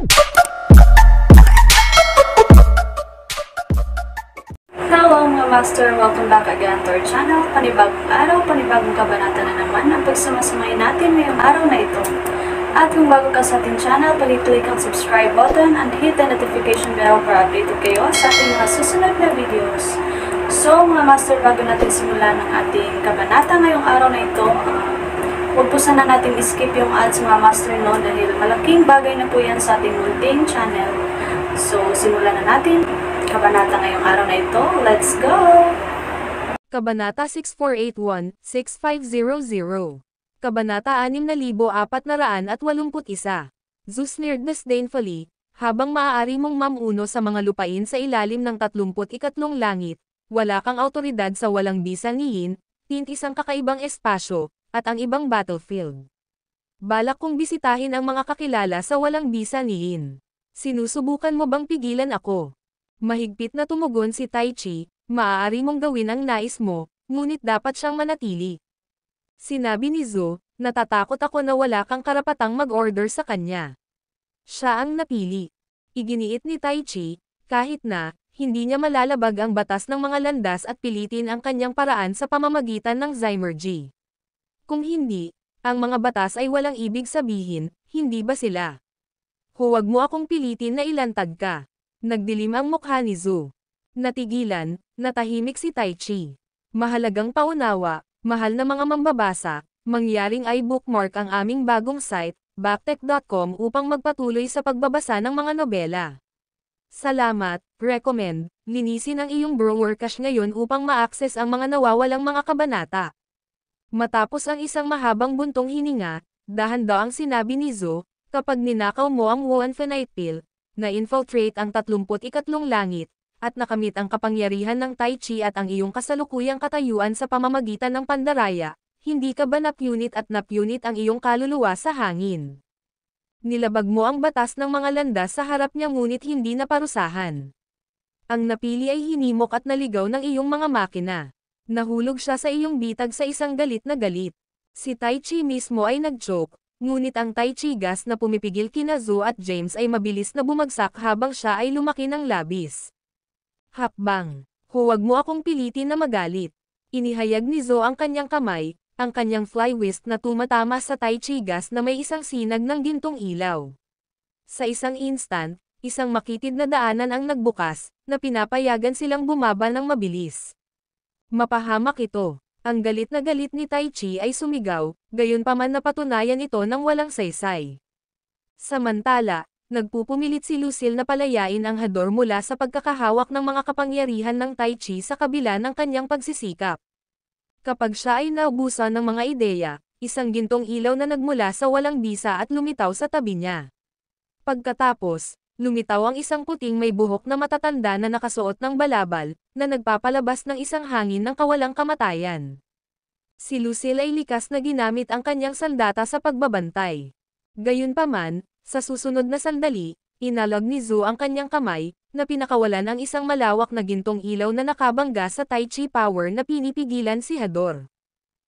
Hello mga master! Welcome back again to our channel. Panibagong araw, panibagong kabanata na naman ang pagsamasamayin natin ngayong araw na ito. At kung bago ka sa ating channel, pag-click ang subscribe button and hit the notification bell para updated kayo sa ating mga susunod na videos. So mga master, bago natin simulan ang ating kabanata ngayong araw na ito, huwag po sana natin skip yung ads mga master no, dahil malaking bagay na po yan sa ating munting channel. So simulan na natin kabanata ngayong araw na ito. Let's go! Kabanata 6481-6500. Kabanata 6481. Zeus sneered disdainfully, habang maaari mong mamuno sa mga lupain sa ilalim ng 33 langit, wala kang awtoridad sa walang bisa ni Yin, isang kakaibang espasyo, at ang ibang battlefield. Balak kong bisitahin ang mga kakilala sa walang bisa ni Yin. Sinusubukan mo bang pigilan ako? Mahigpit na tumugon si Tai Chi, maaari mong gawin ang nais mo, ngunit dapat siyang manatili. Sinabi ni Zhou, natatakot ako na wala kang karapatang mag-order sa kanya. Siya ang napili. Iginiit ni Tai Chi, kahit na, hindi niya malalabag ang batas ng mga landas at pilitin ang kanyang paraan sa pamamagitan ng Zymergy. Kung hindi, ang mga batas ay walang ibig sabihin, hindi ba sila? Huwag mo akong pilitin na ilantad ka. Nagdilim ang mukha ni Zhou. Natigilan, natahimik si Tai Chi. Mahalagang paunawa, mahal na mga mambabasa, mangyaring ay bookmark ang aming bagong site, backtech.com upang magpatuloy sa pagbabasa ng mga nobela. Salamat, recommend, linisin ang iyong browser cache ngayon upang ma-access ang mga nawawalang mga kabanata. Matapos ang isang mahabang buntong hininga, dahan-daang sinabi ni Zhou, kapag ninakaw mo ang Wuanfanite Pill, na-infiltrate ang 33 langit, at nakamit ang kapangyarihan ng Tai Chi at ang iyong kasalukuyang katayuan sa pamamagitan ng pandaraya, hindi ka ba napunit at napunit ang iyong kaluluwa sa hangin? Nilabag mo ang batas ng mga landas sa harap niya ngunit hindi naparusahan. Ang napili ay hinimok at naligaw ng iyong mga makina. Nahulog siya sa iyong bitag sa isang galit na galit. Si Tai Chi mismo ay nag-joke, ngunit ang Tai Chi gas na pumipigil kina Zhou at James ay mabilis na bumagsak habang siya ay lumaki ng labis. Hakbang. Huwag mo akong pilitin na magalit. Inihayag ni Zhou ang kanyang kamay, ang kanyang fly whisk na tumatama sa Tai Chi gas na may isang sinag ng gintong ilaw. Sa isang instant, isang makitid na daanan ang nagbukas, na pinapayagan silang bumaba ng mabilis. Mapahamak ito. Ang galit na galit ni Tai Chi ay sumigaw, gayunpaman napatunayan ito ng walang saysay. Samantala, nagpupumilit si Lucille na palayain ang Hador mula sa pagkakahawak ng mga kapangyarihan ng Tai Chi sa kabila ng kanyang pagsisikap. Kapag siya ay naubusan ng mga ideya, isang gintong ilaw na nagmula sa walang bisa at lumitaw sa tabi niya. Pagkatapos, lumitaw ang isang puting may buhok na matatanda na nakasuot ng balabal, na nagpapalabas ng isang hangin ng kawalang kamatayan. Si Lucille ay likas na ginamit ang kanyang sandata sa pagbabantay. Gayunpaman, sa susunod na sandali, inalog ni Zhou ang kanyang kamay, na pinakawalan ang isang malawak na gintong ilaw na nakabangga sa Tai Chi power na pinipigilan si Hador.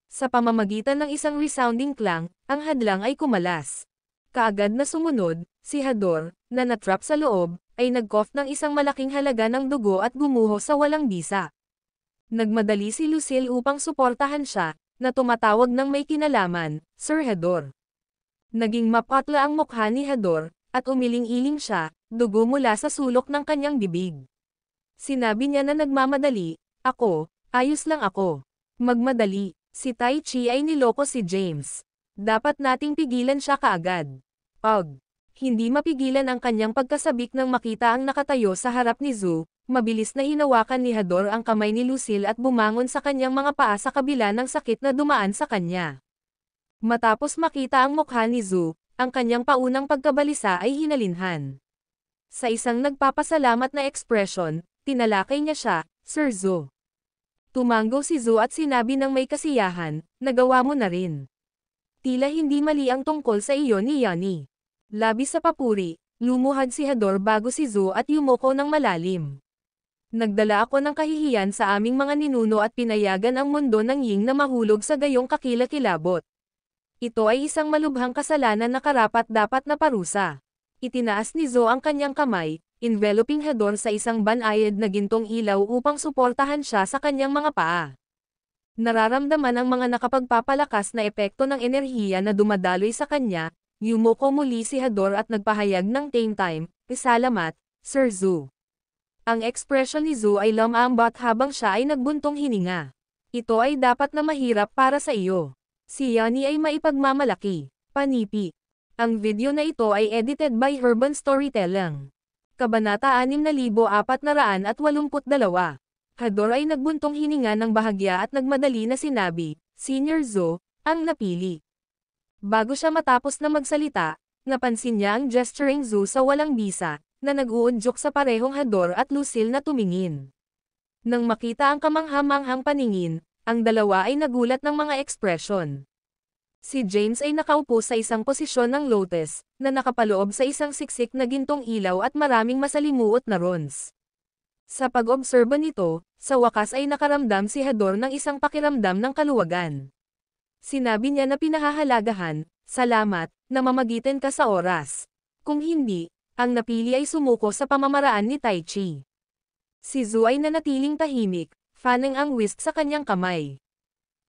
Sa pamamagitan ng isang resounding clang, ang hadlang ay kumalas. Kaagad na sumunod, si Hador, na natrap sa loob, ay nag-cough ng isang malaking halaga ng dugo at gumuho sa walang bisa. Nagmadali si Lucille upang suportahan siya, na tumatawag ng may kinalaman, Sir Hador. Naging mapatla ang mukha ni Hador, at umiling-iling siya, dugo mula sa sulok ng kanyang bibig. Sinabi niya na nagmamadali, ayos lang ako. Magmadali, si Tai Chi ay niloko si James. Dapat nating pigilan siya kaagad. Hindi mapigilan ang kanyang pagkasabik nang makita ang nakatayo sa harap ni Zhou, mabilis na hinawakan ni Hador ang kamay ni Lucille at bumangon sa kanyang mga paa sa kabila ng sakit na dumaan sa kanya. Matapos makita ang mukha ni Zhou, ang kanyang paunang pagkabalisa ay hinalinhan. Sa isang nagpapasalamat na ekspresyon, tinalakay niya siya, Sir Zhou. Tumango si Zhou at sinabi ng may kasiyahan, nagawa mo na rin. Tila hindi mali ang tungkol sa iyo ni Yani. Labis sa papuri, lumuhad si Hador bago si Zhou at yumoko ng malalim. Nagdala ako ng kahihiyan sa aming mga ninuno at pinayagan ang mundo ng Ying na mahulog sa gayong kakilakilabot. Ito ay isang malubhang kasalanan na karapat-dapat na parusa. Itinaas ni Zo ang kanyang kamay, enveloping Hador sa isang banayad na gintong ilaw upang suportahan siya sa kanyang mga paa. Nararamdaman ang mga nakapagpapalakas na epekto ng enerhiya na dumadaloy sa kanya, yumuko muli si Hador at nagpahayag ng tame time, "Salamat, Sir Zu." Ang ekspresyon ni Zu ay lumambot habang siya ay nagbuntong hininga. Ito ay dapat na mahirap para sa iyo. Si Yani ay maipagmamalaki. Panipi. Ang video na ito ay edited by Herban Storytelling. Kabanata 6482. Hador ay nagbuntong hininga ng bahagya at nagmadali na sinabi, "Senior Zo, ang napili." Bago siya matapos na magsalita, napansin niya ang gesturing Zo sa walang bisa, na nag-uudyok sa parehong Hador at Lucille na tumingin. Nang makita ang kamangha-manghang paningin, ang dalawa ay nagulat ng mga ekspresyon. Si James ay nakaupo sa isang posisyon ng lotus, na nakapaloob sa isang siksik na gintong ilaw at maraming masalimuot na rons. Sa pag-obserba nito, sa wakas ay nakaramdam si Hador ng isang pakiramdam ng kaluwagan. Sinabi niya na pinahahalagahan, "Salamat, namamagitan ka sa oras. Kung hindi, ang napili ay sumuko sa pamamaraan ni Tai Chi." Si Zu ay nanatiling tahimik, fanning ang whisk sa kanyang kamay.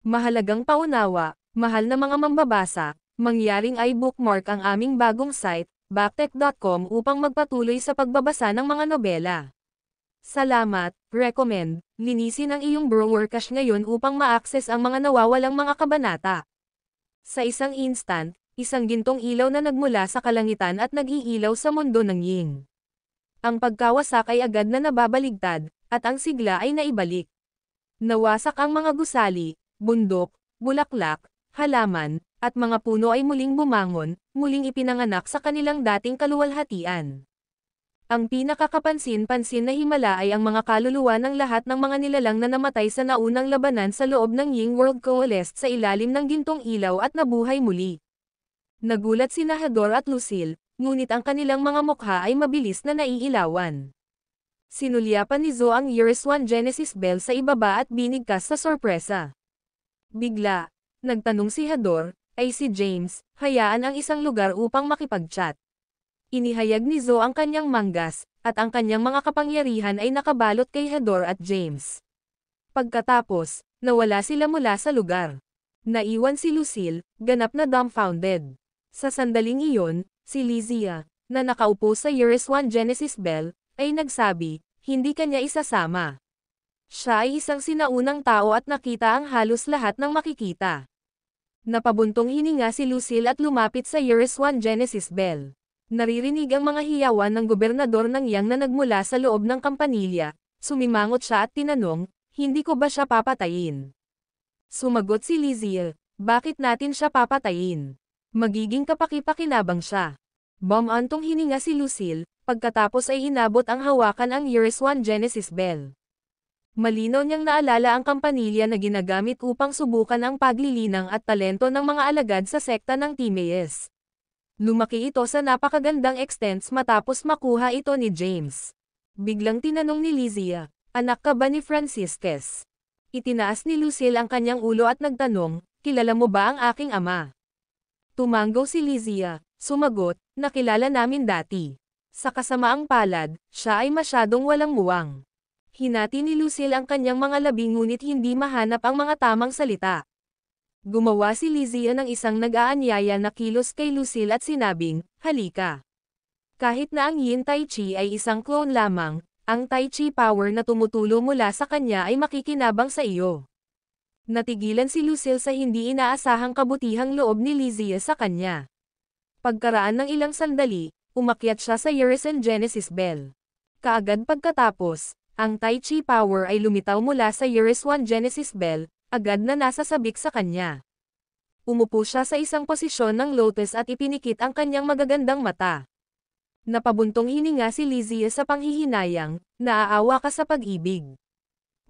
Mahalagang paunawa, mahal na mga mambabasa, mangyaring i-bookmark ang aming bagong site, backtech.com upang magpatuloy sa pagbabasa ng mga nobela. Salamat, recommend, linisin ang iyong browser cache ngayon upang ma-access ang mga nawawalang mga kabanata. Sa isang instant, isang gintong ilaw na nagmula sa kalangitan at nag-iilaw sa mundo ng Ying. Ang pagkawasak ay agad na nababaligtad, at ang sigla ay naibalik. Nawasak ang mga gusali, bundok, bulaklak, halaman, at mga puno ay muling bumangon, muling ipinanganak sa kanilang dating kaluwalhatian. Ang pinakakapansin-pansin na himala ay ang mga kaluluwa ng lahat ng mga nilalang na namatay sa naunang labanan sa loob ng Ying World coalesced sa ilalim ng gintong ilaw at nabuhay muli. Nagulat sina Hador at Lucille, ngunit ang kanilang mga mukha ay mabilis na naiilawan. Sinulyapan ni Zo ang Years 1 Genesis Bell sa ibaba at binigkas sa sorpresa. Bigla, nagtanong si Hador, "Ay si James, hayaan ang isang lugar upang makipag-chat." Inihayag ni Zo ang kanyang manggas, at ang kanyang mga kapangyarihan ay nakabalot kay Hador at James. Pagkatapos, nawala sila mula sa lugar. Naiwan si Lucille, ganap na dumbfounded. Sa sandaling iyon, si Lizia, na nakaupo sa Years 1 Genesis Bell, ay nagsabi, hindi kanya isasama. Siya ay isang sinaunang tao at nakita ang halos lahat ng makikita. Napabuntong hininga si Lucille at lumapit sa Years 1 Genesis Bell. Naririnig ang mga hiyawan ng gobernador ng Yang na nagmula sa loob ng kampanilya. Sumimangot siya at tinanong, "Hindi ko ba siya papatayin?" Sumagot si Lizzie, "Bakit natin siya papatayin? Magiging kapaki-pakinabang siya." Bumantong hininga si Lucille, pagkatapos ay inabot ang hawakan ang Years 1 Genesis Bell. Malinaw niyang naalala ang kampanilya na ginagamit upang subukan ang paglilinang at talento ng mga alagad sa sekta ng Timaeus. Lumaki ito sa napakagandang extents matapos makuha ito ni James. Biglang tinanong ni Lizia, "Anak ka ba ni Franciscus?" Itinaas ni Lucille ang kanyang ulo at nagtanong, "Kilala mo ba ang aking ama?" Tumanggaw si Lizia, sumagot, "Nakilala namin dati. Sa kasamaang palad, siya ay masyadong walang muwang." Hinati ni Lucille ang kanyang mga labi ngunit hindi mahanap ang mga tamang salita. Gumawa si Lizia ng isang nag-aanyaya na kilos kay Lucille at sinabing, "Halika." Kahit na ang Yin Tai Chi ay isang clone lamang, ang Tai Chi power na tumutulo mula sa kanya ay makikinabang sa iyo. Natigilan si Lucille sa hindi inaasahang kabutihang loob ni Lizia sa kanya. Pagkaraan ng ilang sandali, umakyat siya sa Years and Genesis Bell. Kaagad pagkatapos, ang Tai Chi power ay lumitaw mula sa Years 1 Genesis Bell, agad na nasa sabik sa kanya. Umupo siya sa isang posisyon ng lotus at ipinikit ang kanyang magagandang mata. Napabuntong hininga si Lizia sa panghihinayang, "Naaawa ka sa pag-ibig.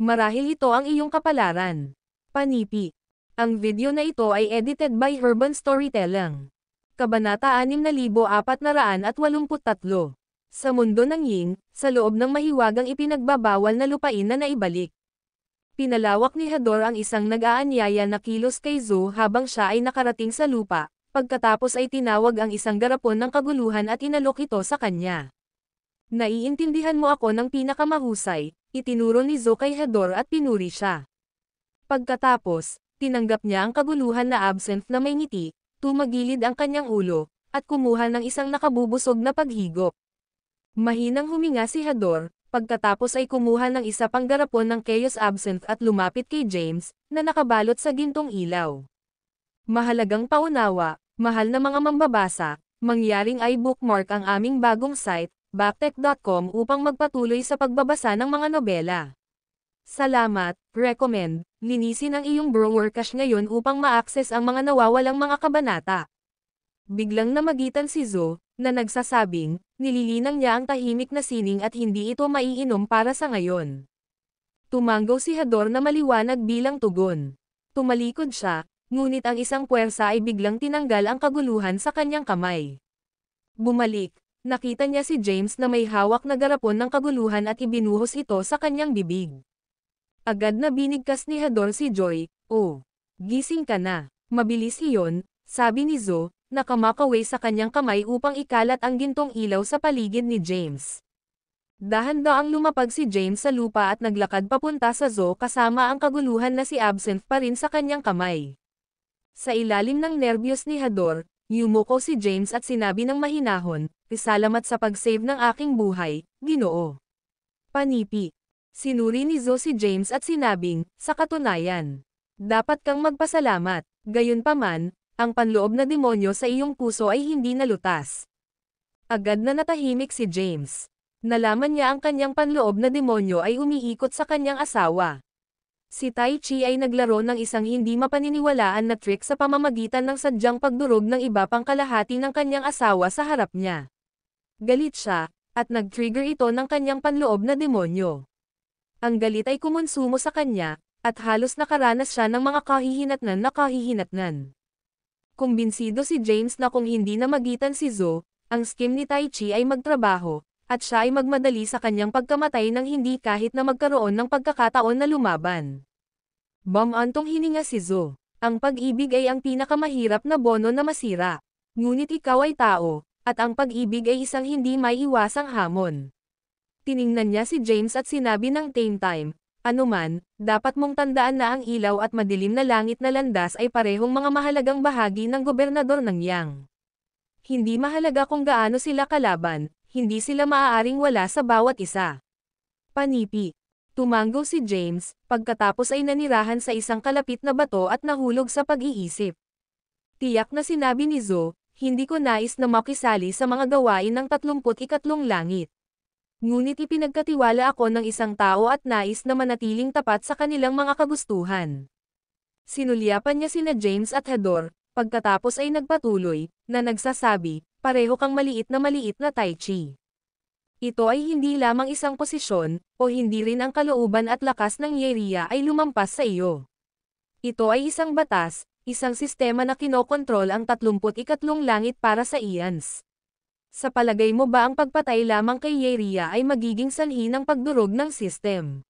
Marahil ito ang iyong kapalaran." Panipi. Ang video na ito ay edited by Herban Storytelling. Kabanata 6483. Sa mundo ng Ying, sa loob ng mahiwagang ipinagbabawal na lupain na naibalik. Pinalawak ni Hador ang isang nag-aanyaya na kilos kay Zo habang siya ay nakarating sa lupa, Pagkatapos ay tinawag ang isang garapon ng kaguluhan at inalok ito sa kanya. Naiintindihan mo ako ng pinakamahusay, itinuro ni Zo kay Hador at pinuri siya. Pagkatapos, tinanggap niya ang kaguluhan na absent na may ngiti, tumagilid ang kanyang ulo, at kumuha ng isang nakabubusog na paghigop. Mahinang huminga si Hador, pagkatapos ay kumuha ng isa pang garapon ng Chaos Absinthe at lumapit kay James, na nakabalot sa gintong ilaw. Mahalagang paunawa, mahal na mga mambabasa, mangyaring i-bookmark ang aming bagong site, backtech.com upang magpatuloy sa pagbabasa ng mga nobela. Salamat, recommend, linisin ang iyong browser cache ngayon upang ma-access ang mga nawawalang mga kabanata. Biglang namagitan si Zo, na nagsasabing, nililinang niya ang tahimik na sining at hindi ito maiinom para sa ngayon. Tumanggaw si Hador na maliwanag bilang tugon. Tumalikod siya, ngunit ang isang puwersa ay biglang tinanggal ang kaguluhan sa kanyang kamay. Bumalik, nakita niya si James na may hawak na garapon ng kaguluhan at ibinuhos ito sa kanyang bibig. Agad na binigkas ni Hador si Joy, "Oh, gising ka na." "Mabilis iyon," sabi ni Zo, na kamakaway sa kanyang kamay upang ikalat ang gintong ilaw sa paligid ni James. Dahan-daang lumapag si James sa lupa at naglakad papunta sa Zo kasama ang kaguluhan na si Absinthe pa rin sa kanyang kamay. Sa ilalim ng nerbiyos ni Hador, yumuko si James at sinabi ng mahinahon, "Salamat sa pag-save ng aking buhay, Ginoo." Panipi. Sinuri ni Zo si James at sinabing, "Sa katunayan, dapat kang magpasalamat." Gayunpaman, ang panloob na demonyo sa iyong puso ay hindi nalutas. Agad na natahimik si James. Nalaman niya ang kanyang panloob na demonyo ay umiikot sa kanyang asawa. Si Tai Chi ay naglaro ng isang hindi mapaniniwalaan na trick sa pamamagitan ng sadyang pagdurog ng iba pang kalahati ng kanyang asawa sa harap niya. Galit siya, at nag-trigger ito ng kanyang panloob na demonyo. Ang galit ay kumonsumo sa kanya, at halos nakaranas siya ng mga kahihinatnan. Kumbinsido si James na kung hindi na magitan si Zo, ang scheme ni Tai Chi ay magtrabaho, at siya ay magmadali sa kanyang pagkamatay nang hindi kahit na magkaroon ng pagkakataon na lumaban. Bumantong hininga si Zo. "Ang pag-ibig ay ang pinakamahirap na bono na masira. Ngunit ikaw ay tao, at ang pag-ibig ay isang hindi maiiwasang hamon." Tiningnan niya si James at sinabi ng same time, "Anuman, dapat mong tandaan na ang ilaw at madilim na langit na landas ay parehong mga mahalagang bahagi ng gobernador ng Yang. Hindi mahalaga kung gaano sila kalaban, hindi sila maaaring wala sa bawat isa." Panipi. Tumanggaw si James, pagkatapos ay nanirahan sa isang kalapit na bato at nahulog sa pag-iisip. Tiyak na sinabi ni Zo, "Hindi ko nais na makisali sa mga gawain ng 33 langit. Ngunit ipinagkatiwala ako ng isang tao at nais na manatiling tapat sa kanilang mga kagustuhan." Sinulyapan niya sina James at Hador, pagkatapos ay nagpatuloy, na nagsasabi, "Pareho kang maliit na Tai Chi. Ito ay hindi lamang isang posisyon, o hindi rin ang kalooban at lakas ng Yeria ay lumampas sa iyo. Ito ay isang batas, isang sistema na kinokontrol ang 33 langit para sa ians. Sa palagay mo ba ang pagpatay lamang kay Yeria ay magiging sanhi ng pagdurog ng system?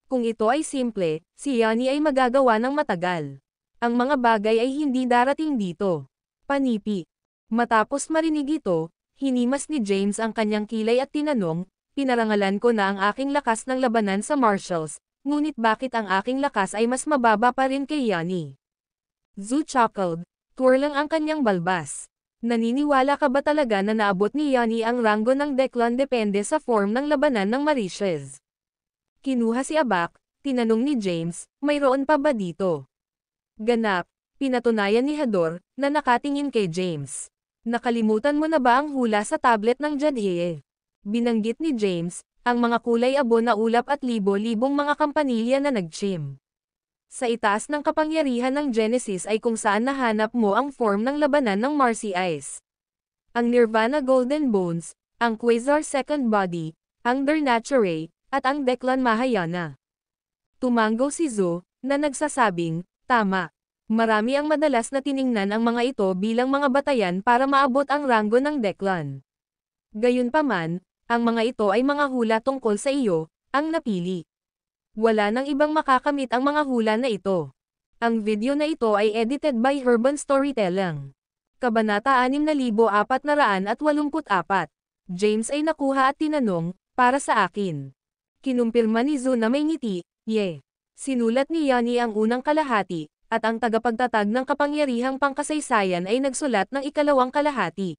Kung ito ay simple, si Yani ay magagawa ng matagal. Ang mga bagay ay hindi darating dito." Panipi. Matapos marinig ito, hinimas ni James ang kanyang kilay at tinanong, "Pinarangalan ko na ang aking lakas ng labanan sa martials, ngunit bakit ang aking lakas ay mas mababa pa rin kay Yani?" Zo chuckled, twirlang ang kanyang balbas. "Naniniwala ka ba talaga na naabot ni Yani ang ranggo ng Declan depende sa form ng labanan ng Mauritius?" Kinuha si Abak, tinanong ni James, "Mayroon pa ba dito?" Ganap, pinatunayan ni Hador, na nakatingin kay James. "Nakalimutan mo na ba ang hula sa tablet ng Jadhye?" Binanggit ni James, ang mga kulay abo na ulap at libo-libong mga kampanilya na nagchim. Sa itaas ng kapangyarihan ng Genesis ay kung saan nahanap mo ang form ng labanan ng Marcy Ice. Ang Nirvana Golden Bones, ang Quasar Second Body, ang Dernature, at ang Declan Mahayana. Tumanggaw si Zo, na nagsasabing, "Tama. Marami ang madalas na tiningnan ang mga ito bilang mga batayan para maabot ang ranggo ng Declan. Gayunpaman, ang mga ito ay mga hula tungkol sa iyo, ang napili. Wala nang ibang makakamit ang mga hula na ito. Ang video na ito ay edited by Urban Storytelling. Kabanata 6484. James ay nakuha at tinanong, para sa akin. Kinumpirma ni Zo na may ngiti, Sinulat ni Yanni ang unang kalahati, at ang tagapagtatag ng kapangyarihang pangkasaysayan ay nagsulat ng ikalawang kalahati.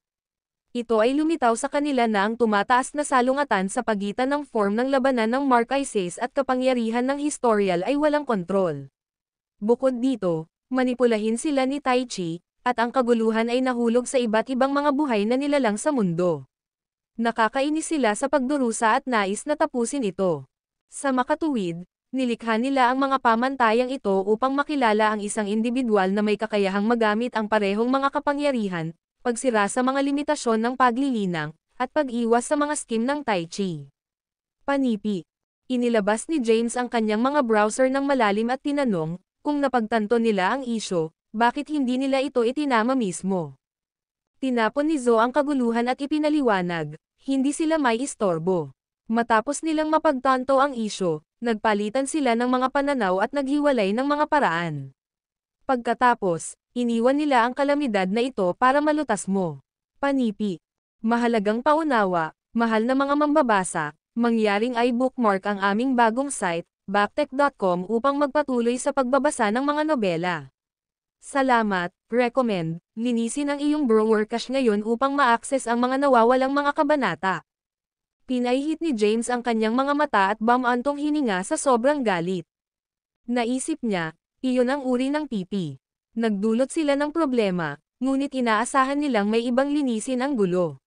Ito ay lumitaw sa kanila na ang tumataas na salungatan sa pagitan ng form ng labanan ng Marquesas at kapangyarihan ng historial ay walang kontrol. Bukod dito, manipulahin sila ni Tai Chi, at ang kaguluhan ay nahulog sa iba't ibang mga buhay na nilalang sa mundo. Nakakainis sila sa pagdurusa at nais na tapusin ito. Sa makatuwid, nilikha nila ang mga pamantayang ito upang makilala ang isang individual na may kakayahang magamit ang parehong mga kapangyarihan, pagsira sa mga limitasyon ng paglilinang, at pag-iwas sa mga skim ng Tai Chi. Panipi. Inilabas ni James ang kanyang mga browser ng malalim at tinanong, kung napagtanto nila ang isyo, bakit hindi nila ito itinama mismo? Tinapon ni Zo ang kaguluhan at ipinaliwanag, hindi sila may istorbo. Matapos nilang mapagtanto ang isyo, nagpalitan sila ng mga pananaw at naghiwalay ng mga paraan. Pagkatapos, iniwan nila ang kalamidad na ito para malutas mo. Panipi. Mahalagang paunawa, mahal na mga mambabasa, mangyaring i-bookmark ang aming bagong site, backtech.com upang magpatuloy sa pagbabasa ng mga nobela. Salamat, recommend, linisin ang iyong browser cache ngayon upang ma-access ang mga nawawalang mga kabanata. Pinahihit ni James ang kanyang mga mata at bumantong hininga sa sobrang galit. Naisip niya, iyon ang uri ng pipi. Nagdulot sila ng problema, ngunit inaasahan nilang may ibang linisin ang gulo.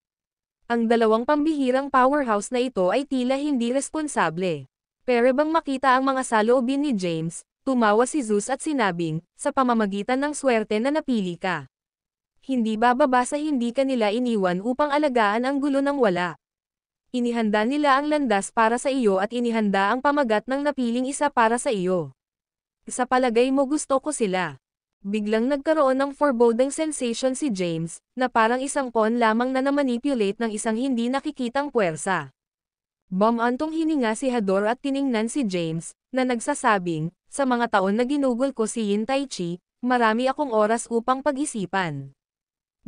Ang dalawang pambihirang powerhouse na ito ay tila hindi responsable. Pero bang makita ang mga saloobin ni James, tumawa si Zeus at sinabing, sa pamamagitan ng swerte na napili ka. Hindi bababa sa hindi kanila iniwan upang alagaan ang gulo ng wala. Inihanda nila ang landas para sa iyo at inihanda ang pamagat ng napiling isa para sa iyo. Sa palagay mo gusto ko sila. Biglang nagkaroon ng foreboding sensation si James, na parang isang pawn lamang na namanipulate ng isang hindi nakikitang puwersa. Bumantong hininga si Hador at tiningnan si James, na nagsasabing, sa mga taon na ginugol ko si Yin Tai Chi, marami akong oras upang pag-isipan.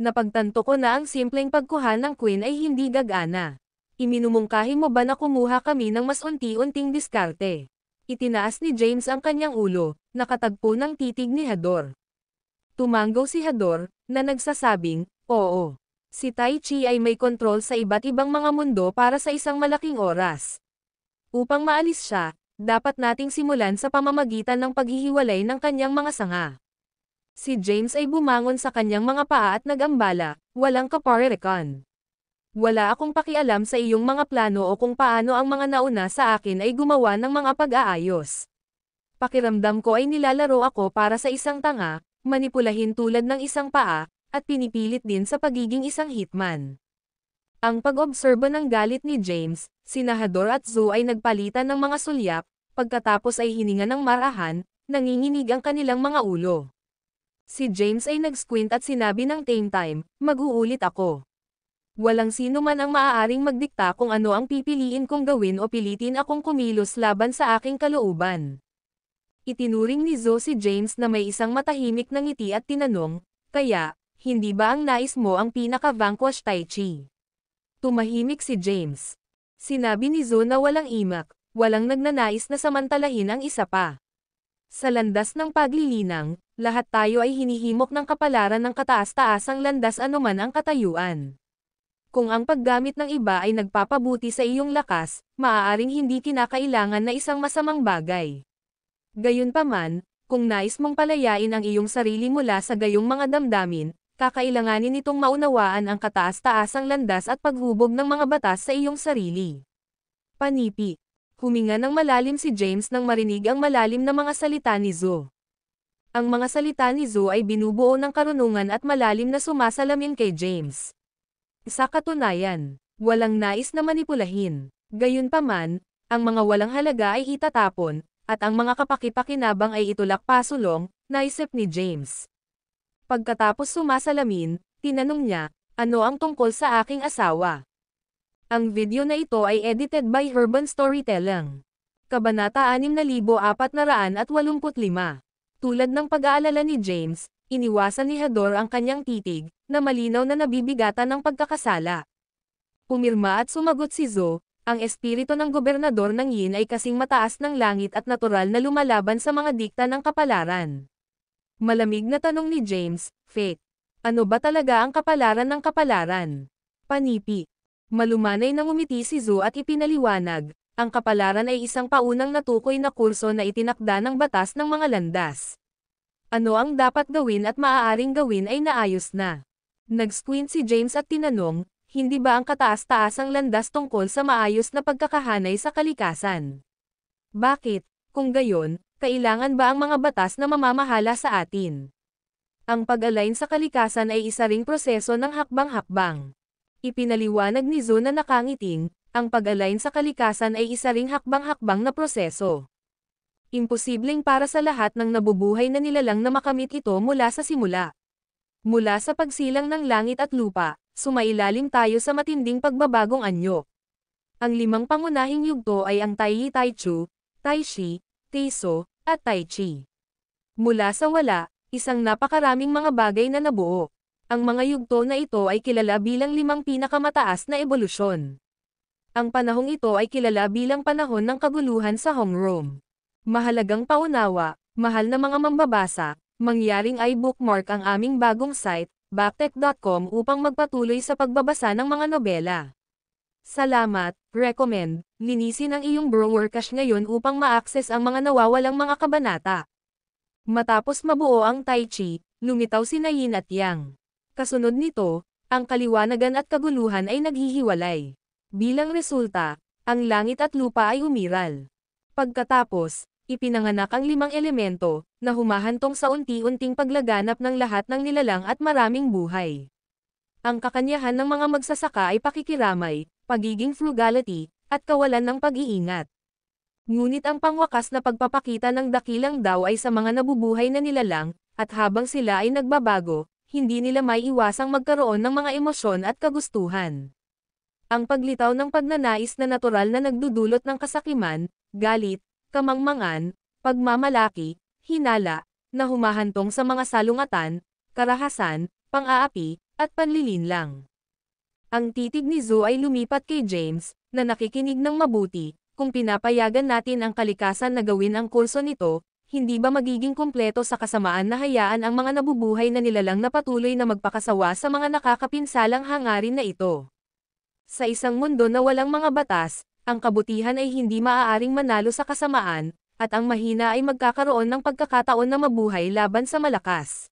Napagtanto ko na ang simpleng pagkuha ng queen ay hindi gagana. Iminumungkahi mo ba na kumuha kami ng mas unti-unting diskarte? Itinaas ni James ang kanyang ulo, nakatagpo ng titig ni Hador. Tumanggaw si Hador, na nagsasabing, oo. Si Tai Chi ay may kontrol sa iba't ibang mga mundo para sa isang malaking oras. Upang maalis siya, dapat nating simulan sa pamamagitan ng paghihiwalay ng kanyang mga sanga. Si James ay bumangon sa kanyang mga paa at nagambala, walang kaparerekan. Wala akong pakialam sa iyong mga plano o kung paano ang mga nauna sa akin ay gumawa ng mga pag-aayos. Pakiramdam ko ay nilalaro ako para sa isang tanga, manipulahin tulad ng isang paa, at pinipilit din sa pagiging isang hitman. Ang pag-obserba ng galit ni James, sina Hador at Zo ay nagpalitan ng mga sulyap, pagkatapos ay hininga ng marahan, nanginginig ang kanilang mga ulo. Si James ay nag-squint at sinabi ng same time, mag-uulit ako. Walang sino man ang maaaring magdikta kung ano ang pipiliin kong gawin o pilitin akong kumilos laban sa aking kalooban. Itinuring ni Zo si James na may isang matahimik na ngiti at tinanong, kaya, hindi ba ang nais mo ang pinaka-vanquish Tai Chi? Tumahimik si James. Sinabi ni Zo na walang imak, walang nagnanais na samantalahin ang isa pa. Sa landas ng paglilinang, lahat tayo ay hinihimok ng kapalaran ng kataas-taasang landas anuman ang katayuan. Kung ang paggamit ng iba ay nagpapabuti sa iyong lakas, maaaring hindi kinakailangan na isang masamang bagay. Gayunpaman, kung nais mong palayain ang iyong sarili mula sa gayong mga damdamin, kakailanganin itong maunawaan ang kataas-taasang landas at paghubog ng mga batas sa iyong sarili. Panipi. Huminga ng malalim si James nang marinig ang malalim na mga salita ni Zo. Ang mga salita ni Zo ay binubuo ng karunungan at malalim na sumasalamin kay James. Sa katunayan, walang nais na manipulahin. Gayunpaman, ang mga walang halaga ay itatapon, at ang mga kapaki-pakinabang ay itulak pasulong, naisip ni James. Pagkatapos sumasalamin, tinanong niya, ano ang tungkol sa aking asawa? Ang video na ito ay edited by Urban Storytelling. Kabanata 6485. Tulad ng pag-aalala ni James, Iniwasan ni Hador ang kanyang titig, na malinaw na nabibigatan ng pagkakasala. Pumirma at sumagot si Zhou, ang espiritu ng gobernador ng Yin ay kasing mataas ng langit at natural na lumalaban sa mga dikta ng kapalaran. Malamig na tanong ni James, Fate. Ano ba talaga ang kapalaran ng kapalaran? Panipi. Malumanay nang umiti si Zhou at ipinaliwanag, ang kapalaran ay isang paunang natukoy na kurso na itinakda ng batas ng mga landas. Ano ang dapat gawin at maaaring gawin ay naayos na. Nag-squint si James at tinanong, hindi ba ang kataas-taasang landas tungkol sa maayos na pagkakahanay sa kalikasan? Bakit, kung gayon, kailangan ba ang mga batas na mamamahala sa atin? Ang pag-align sa kalikasan ay isa ring proseso ng hakbang-hakbang. Ipinaliwanag ni Zhou na nakangiting, ang pag-align sa kalikasan ay isa ring hakbang-hakbang na proseso. Imposibleng para sa lahat ng nabubuhay na nilalang na makamit ito mula sa simula. Mula sa pagsilang ng langit at lupa, sumailalim tayo sa matinding pagbabagong anyo. Ang 5 pangunahing yugto ay ang Taiyi Taichu, Taishi, Teiso, at Taichi. Mula sa wala, isang napakaraming mga bagay na nabuo. Ang mga yugto na ito ay kilala bilang 5 pinakamataas na ebolusyon. Ang panahong ito ay kilala bilang panahon ng kaguluhan sa Hongrome. Mahalagang paunawa, mahal na mga mambabasa, mangyaring i-bookmark ang aming bagong site, backtech.com upang magpatuloy sa pagbabasa ng mga nobela. Salamat, recommend, linisin ang iyong browser cache ngayon upang ma-access ang mga nawawalang mga kabanata. Matapos mabuo ang Tai Chi, lumitaw si Yin at Yang. Kasunod nito, ang kaliwanagan at kaguluhan ay naghihiwalay. Bilang resulta, ang langit at lupa ay umiral. Pagkatapos, ipinanganak ang 5 elemento, na humahantong sa unti-unting paglaganap ng lahat ng nilalang at maraming buhay. Ang kakanyahan ng mga magsasaka ay pakikiramay, pagiging frugality, at kawalan ng pag-iingat. Ngunit ang pangwakas na pagpapakita ng dakilang daw ay sa mga nabubuhay na nilalang, at habang sila ay nagbabago, hindi nila maiiwasang magkaroon ng mga emosyon at kagustuhan. Ang paglitaw ng pagnanais na natural na nagdudulot ng kasakiman, galit, kamangmangan, pagmamalaki, hinala, na humahantong sa mga salungatan, karahasan, pang-aapi, at panlilinlang. Ang titig ni Zhou ay lumipat kay James, na nakikinig ng mabuti, kung pinapayagan natin ang kalikasan na gawin ang kurso nito, hindi ba magiging kumpleto sa kasamaan na hayaan ang mga nabubuhay na nilalang na patuloy na magpakasawa sa mga nakakapinsalang hangarin na ito? Sa isang mundo na walang mga batas, ang kabutihan ay hindi maaaring manalo sa kasamaan, at ang mahina ay magkakaroon ng pagkakataon na mabuhay laban sa malakas.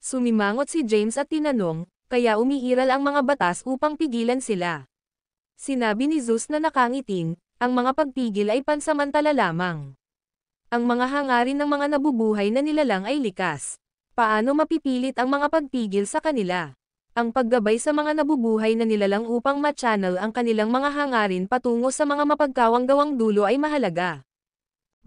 Sumimangot si James at tinanong, kaya umiiral ang mga batas upang pigilan sila. Sinabi ni Zeus na nakangiting, ang mga pagpigil ay pansamantala lamang. Ang mga hangarin ng mga nabubuhay na nilalang ay likas. Paano mapipilit ang mga pagpigil sa kanila? Ang paggabay sa mga nabubuhay na nilalang upang ma-channel ang kanilang mga hangarin patungo sa mga mapagkawang-gawang dulo ay mahalaga.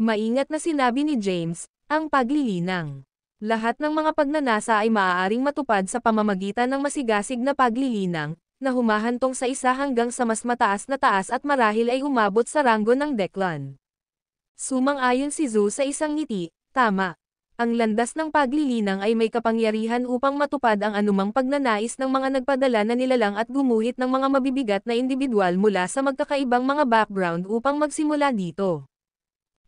Maingat na sinabi ni James, ang paglilinang. Lahat ng mga pagnanasa ay maaaring matupad sa pamamagitan ng masigasig na paglilinang, na humahantong sa isa hanggang sa mas mataas na taas at marahil ay umabot sa ranggo ng Deklan. Sumang-ayon si Zhou sa isang ngiti, tama. Ang landas ng paglilinang ay may kapangyarihan upang matupad ang anumang pagnanais ng mga nagpadala na nilalang at gumuhit ng mga mabibigat na individual mula sa magkakaibang mga background upang magsimula dito.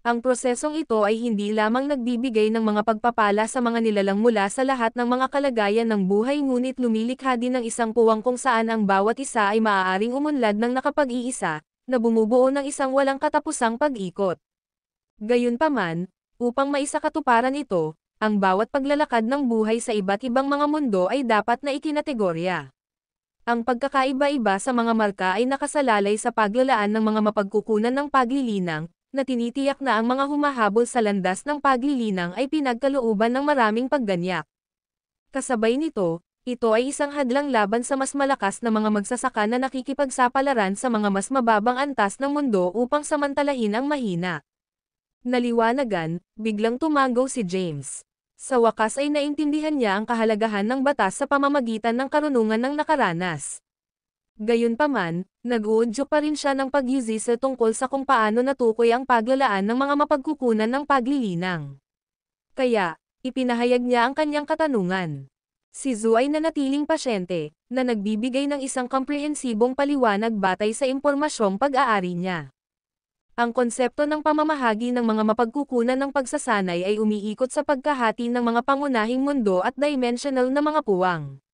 Ang prosesong ito ay hindi lamang nagbibigay ng mga pagpapala sa mga nilalang mula sa lahat ng mga kalagayan ng buhay ngunit lumilikha din ng isang puwang kung saan ang bawat isa ay maaaring umunlad ng nakapag-iisa, na bumubuo ng isang walang katapusang pag-ikot. Gayunpaman, upang maisakatuparan ito, ang bawat paglalakad ng buhay sa iba't ibang mga mundo ay dapat na ikinategorya. Ang pagkakaiba-iba sa mga marka ay nakasalalay sa paglalaan ng mga mapagkukunan ng paglilinang, na tinitiyak na ang mga humahabol sa landas ng paglilinang ay pinagkalooban ng maraming pagganyak. Kasabay nito, ito ay isang hadlang laban sa mas malakas na mga magsasaka na nakikipagsapalaran sa mga mas mababang antas ng mundo upang samantalahin ang mahina. Naliwanagan, biglang tumango si James. Sa wakas ay naintindihan niya ang kahalagahan ng batas sa pamamagitan ng karunungan ng nakaranas. Gayunpaman, nag-uudyo pa rin siya ng pagyusisa tungkol sa kung paano natukoy ang paglalaan ng mga mapagkukunan ng paglilinang. Kaya, Ipinahayag niya ang kanyang katanungan. Si Zhu ay nanatiling pasyente, na nagbibigay ng isang komprehensibong paliwanag batay sa impormasyong pag-aari niya. Ang konsepto ng pamamahagi ng mga mapagkukunan ng pagsasanay ay umiikot sa pagkahati ng mga pangunahing mundo at dimensional na mga puwang.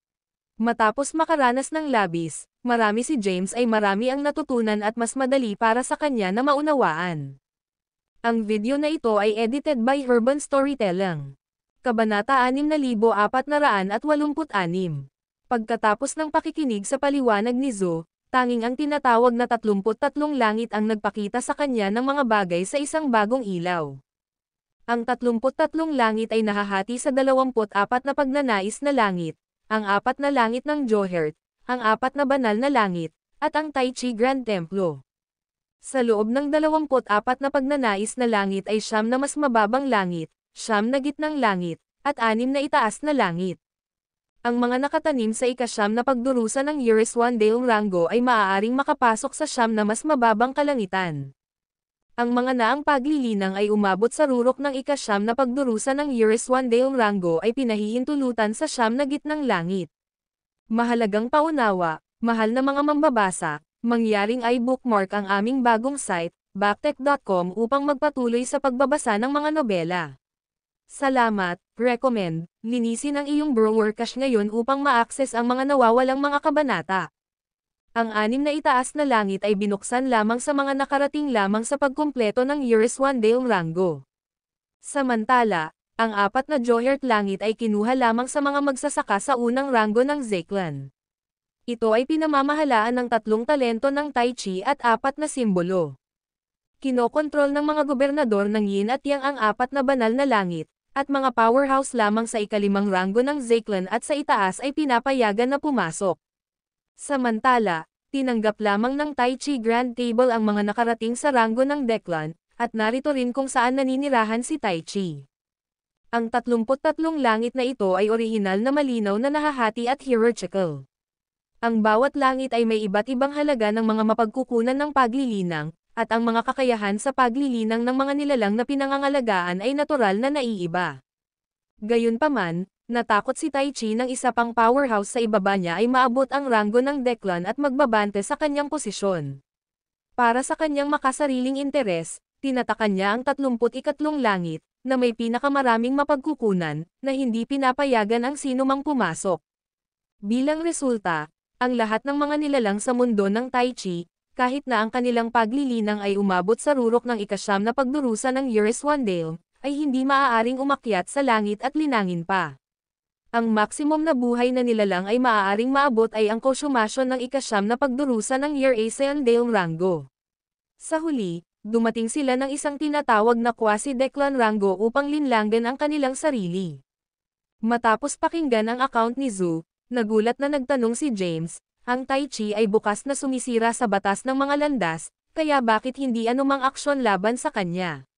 Matapos makaranas ng labis, marami si James ay marami ang natutunan at mas madali para sa kanya na maunawaan. Ang video na ito ay edited by Urban Storytelling. Kabanata 6486. Pagkatapos ng pakikinig sa paliwanag ni Zhu, tanging ang tinatawag na 33 langit ang nagpakita sa kanya ng mga bagay sa isang bagong ilaw. Ang 33 langit ay nahahati sa 24 na pagnanais na langit, ang 4 na langit ng Johert, ang 4 na banal na langit, at ang Tai Chi Grand Templo. Sa loob ng 24 na pagnanais na langit ay 9 na mas mababang langit, 9 na gitnang langit, at 6 na itaas na langit. Ang mga nakatanim sa ika-9 na pagdurusa ng Uriswandael Rango ay maaaring makapasok sa 9 na mas mababang kalangitan. Ang mga naang paglilinang ay umabot sa rurok ng ika-9 na pagdurusa ng Uriswandael Rango ay pinahihintulutan sa 9 na gitnang langit. Mahalagang paunawa, mahal na mga mambabasa, mangyaring i-bookmark ang aming bagong site, backtech.com upang magpatuloy sa pagbabasa ng mga nobela. Salamat, recommend, linisin ang iyong browser cache ngayon upang ma-access ang mga nawawalang mga kabanata. Ang 6 na itaas na langit ay binuksan lamang sa mga nakarating lamang sa pagkumpleto ng Uriswandael Rango. Samantala, ang 4 na Johert langit ay kinuha lamang sa mga magsasaka sa unang rango ng Zeklan. Ito ay pinamamahalaan ng 3 talento ng Tai Chi at 4 na simbolo. Kinokontrol ng mga gobernador ng Yin at Yang ang 4 na banal na langit, at mga powerhouse lamang sa ika-5 rango ng Zeklan at sa itaas ay pinapayagan na pumasok. Samantala, tinanggap lamang ng Tai Chi Grand Table ang mga nakarating sa rango ng Deklan, at narito rin kung saan naninirahan si Tai Chi. Ang 33 langit na ito ay orihinal na malinaw na nahahati at hierarchical. Ang bawat langit ay may iba't ibang halaga ng mga mapagkukunan ng paglilinang, at ang mga kakayahan sa paglilinang ng mga nilalang na pinangangalagaan ay natural na naiiba. Gayunpaman, natakot si Tai Chi ng isa pang powerhouse sa ibaba niya ay maabot ang rango ng Deklan at magbabante sa kanyang posisyon. Para sa kanyang makasariling interes, tinatakan niya ang 33 langit, na may pinakamaraming mapagkukunan, na hindi pinapayagan ang sinumang pumasok. Bilang resulta, ang lahat ng mga nilalang sa mundo ng Tai Chi, kahit na ang kanilang paglilinang ay umabot sa rurok ng ika-9 na pagdurusa ng Uriswandael, ay hindi maaaring umakyat sa langit at linangin pa. Ang maximum na buhay na nilalang ay maaaring maabot ay ang konsumasyon ng ika-9 na pagdurusa ng Uriswandael Rango. Sa huli, dumating sila ng isang tinatawag na quasi-Deklan Rango upang linlangan ang kanilang sarili. Matapos pakinggan ang account ni Zhu, nagulat na nagtanong si James, ang Tai Chi ay bukas na sumisira sa batas ng mga landas, kaya bakit hindi anumang aksyon laban sa kanya?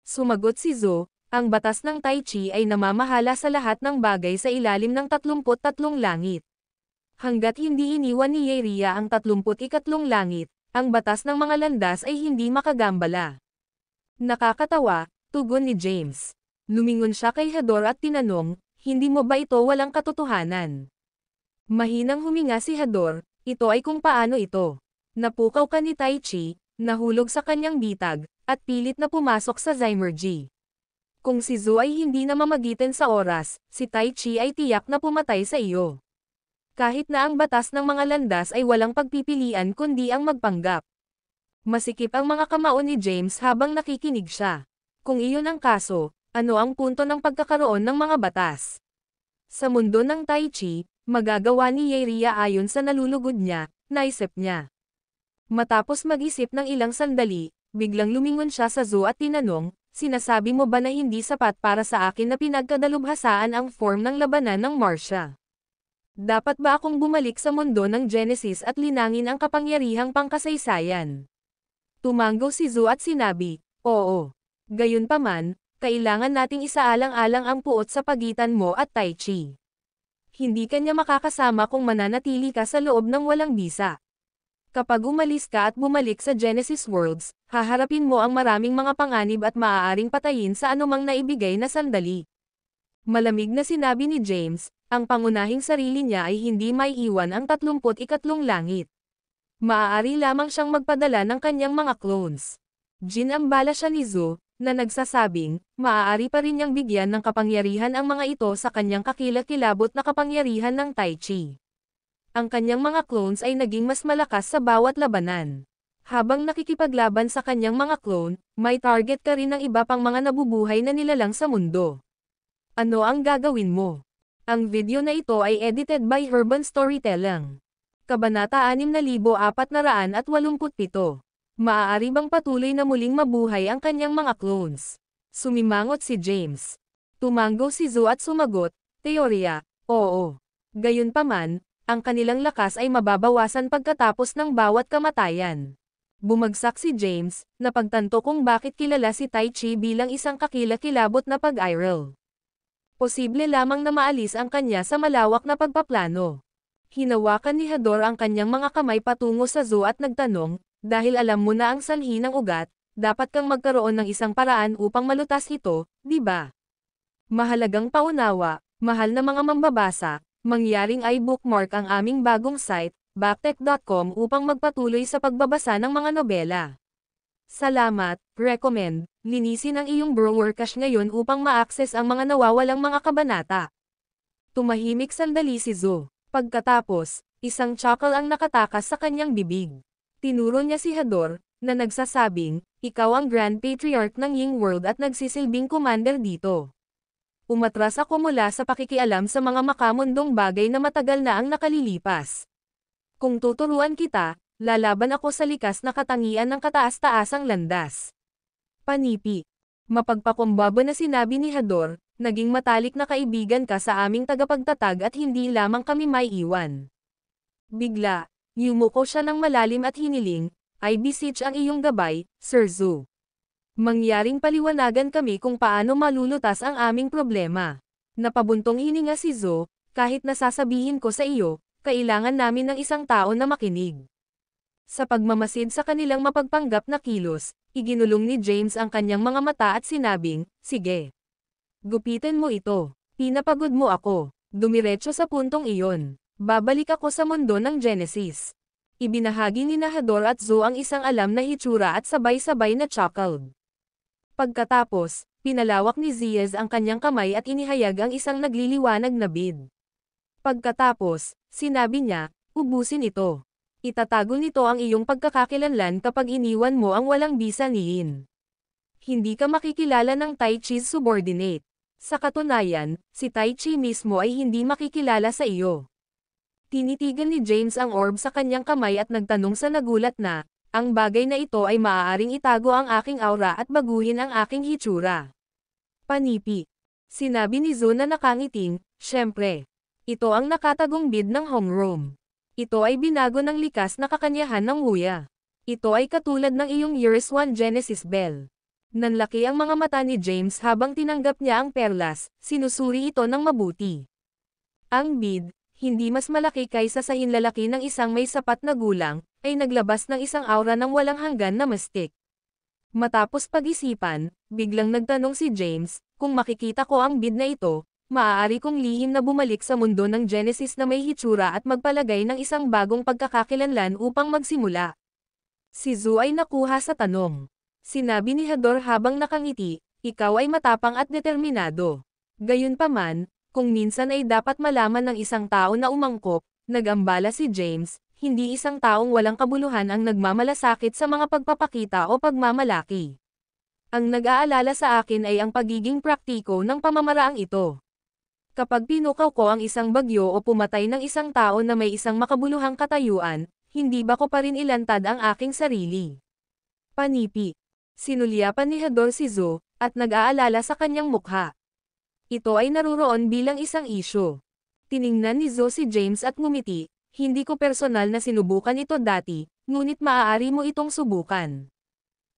Sumagot si Zhu, ang batas ng Tai Chi ay namamahala sa lahat ng bagay sa ilalim ng 33 langit. Hanggat hindi iniwan ni Yeria ang 34 langit, ang batas ng mga landas ay hindi makagambala. Nakakatawa, tugon ni James. Lumingon siya kay Hador at tinanong, hindi mo ba ito walang katotohanan? Mahinang huminga si Hador, ito ay kung paano ito. Napukaw ka ni Tai Chi, nahulog sa kanyang bitag, at pilit na pumasok sa Zymergy. Kung si Zhu ay hindi na mamagitan sa oras, si Tai Chi ay tiyak na pumatay sa iyo. Kahit na ang batas ng mga landas ay walang pagpipilian kundi ang magpanggap. Masikip ang mga kamao ni James habang nakikinig siya. Kung iyon ang kaso, ano ang punto ng pagkakaroon ng mga batas? Sa mundo ng Tai Chi, magagawa ni Yeria ayon sa nalulugod niya, naisip niya. Matapos mag-isip ng ilang sandali, biglang lumingon siya sa Zhu at tinanong, sinasabi mo ba na hindi sapat para sa akin na pinagkadalubhasaan ang form ng labanan ng Marcia? Dapat ba akong bumalik sa mundo ng Genesis at linangin ang kapangyarihang pangkasaysayan? Tumango si Zhu at sinabi, oo. Gayunpaman, kailangan nating isaalang-alang ang puot sa pagitan mo at Tai Chi. Hindi ka niya makakasama kung mananatili ka sa loob ng walang bisa. Kapag umalis ka at bumalik sa Genesis Worlds, haharapin mo ang maraming mga panganib at maaaring patayin sa anumang naibigay na sandali. Malamig na sinabi ni James, ang pangunahing sarili niya ay hindi maiiwan ang 33 langit. Maaari lamang siyang magpadala ng kanyang mga clones. Ginambala siya ni Zhu, na nagsasabing, maaari pa rin niyang bigyan ng kapangyarihan ang mga ito sa kanyang kakilakilabot na kapangyarihan ng Tai Chi. Ang kanyang mga clones ay naging mas malakas sa bawat labanan. Habang nakikipaglaban sa kanyang mga clone, may target ka rin ng iba pang mga nabubuhay na nilalang sa mundo. Ano ang gagawin mo? Ang video na ito ay edited by Urban Storytelling. Kabanata 6487. Maaari bang patuloy na muling mabuhay ang kanyang mga clones? Sumimangot si James. Tumango si Zhu at sumagot, teorya, oo. Gayunpaman, ang kanilang lakas ay mababawasan pagkatapos ng bawat kamatayan. Bumagsak si James, na pagtanto kung bakit kilala si Tai Chi bilang isang kakilakilabot na pag-iral. Posible lamang na maalis ang kanya sa malawak na pagpaplano. Hinawakan ni Hador ang kanyang mga kamay patungo sa Zhu at nagtanong, dahil alam mo na ang sanhi ng ugat, dapat kang magkaroon ng isang paraan upang malutas ito, di ba? Mahalagang paunawa, mahal na mga mambabasa, mangyaring i-bookmark ang aming bagong site, backtech.com upang magpatuloy sa pagbabasa ng mga nobela. Salamat, recommend, linisin ang iyong browser cache ngayon upang ma-access ang mga nawawalang mga kabanata. Tumahimik sandali si Zhu. Pagkatapos, isang chuckle ang nakatakas sa kanyang bibig. Tinuro niya si Hador, na nagsasabing, ikaw ang Grand Patriarch ng Ying World at nagsisilbing commander dito. Umatras ako mula sa pakikialam sa mga makamundong bagay na matagal na ang nakalilipas. Kung tuturuan kita, lalaban ako sa likas na katangian ng kataas-taasang landas. Panipi. Mapagpakumbaba na sinabi ni Hador, naging matalik na kaibigan ka sa aming tagapagtatag at hindi lamang kami maiiwan. Bigla, yumuko siya ng malalim at hiniling, I beseech ang iyong gabay, Sir Zhu. Mangyaring paliwanagan kami kung paano malulutas ang aming problema. Napabuntong hininga si Zhu, kahit nasasabihin ko sa iyo, kailangan namin ng isang tao na makinig. Sa pagmamasid sa kanilang mapagpanggap na kilos, iginulong ni James ang kanyang mga mata at sinabing, sige. Gupitin mo ito. Pinapagod mo ako. Dumiretso sa puntong iyon. Babalik ako sa mundo ng Genesis. Ibinahagi ni Hador at Zhu ang isang alam na hitsura at sabay-sabay na chuckled. Pagkatapos, pinalawak ni Ziaz ang kanyang kamay at inihayag ang isang nagliliwanag na bead. Pagkatapos, sinabi niya, ubusin ito. Itatago nito ang iyong pagkakakilanlan kapag iniwan mo ang walang bisa ni Yin. Hindi ka makikilala ng Tai Chi's subordinate. Sa katunayan, si Tai Chi mismo ay hindi makikilala sa iyo. Tinitigan ni James ang orb sa kanyang kamay at nagtanong sa nagulat na, ang bagay na ito ay maaaring itago ang aking aura at baguhin ang aking hitsura. Panipi. Sinabi ni Zhu na nakangiting, syempre. Ito ang nakatagong bead ng homeroom. Ito ay binago ng likas na kakanyahan ng Wuya. Ito ay katulad ng iyong Years 1 Genesis Bell. Nanlaki ang mga mata ni James habang tinanggap niya ang perlas, sinusuri ito ng mabuti. Ang bead, hindi mas malaki kaysa sa hinlalaki ng isang may sapat na gulang, ay naglabas ng isang aura ng walang hanggan na mastik. Matapos pag-isipan, biglang nagtanong si James, kung makikita ko ang bead na ito, maaari kong lihim na bumalik sa mundo ng Genesis na may hitsura at magpalagay ng isang bagong pagkakakilanlan upang magsimula. Si Zhu ay nakuha sa tanong. Sinabi ni Hador habang nakangiti, ikaw ay matapang at determinado. Gayunpaman, kung minsan ay dapat malaman ng isang tao na umangkop, nag-ambala si James, hindi isang taong walang kabuluhan ang nagmamalasakit sa mga pagpapakita o pagmamalaki. Ang nag-aalala sa akin ay ang pagiging praktiko ng pamamaraang ito. Kapag pinukaw ko ang isang bagyo o pumatay ng isang tao na may isang makabuluhang katayuan, hindi ba ko pa rin ilantad ang aking sarili? Panipi. Sinulyapan ni Hador si Zhu, at nag-aalala sa kanyang mukha. Ito ay naruroon bilang isang isyu. Tiningnan ni Zhu si James at ngumiti, hindi ko personal na sinubukan ito dati, ngunit maaari mo itong subukan.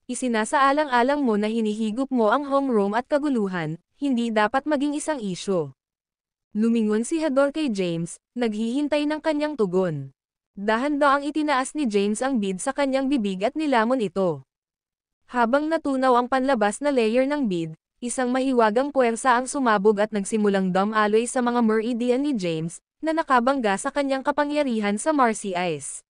Isinasaalang-alang mo na hinihigop mo ang homeroom at kaguluhan, hindi dapat maging isang isyu. Lumingon si Hador kay James, naghihintay ng kanyang tugon. Dahan-daang itinaas ni James ang bead sa kanyang bibig at nilamon ito. Habang natunaw ang panlabas na layer ng bead, Isang mahiwagang puwersa ang sumabog at nagsimulang dumaloy sa mga meridian ni James, na nakabangga sa kanyang kapangyarihan sa Marcy Ice.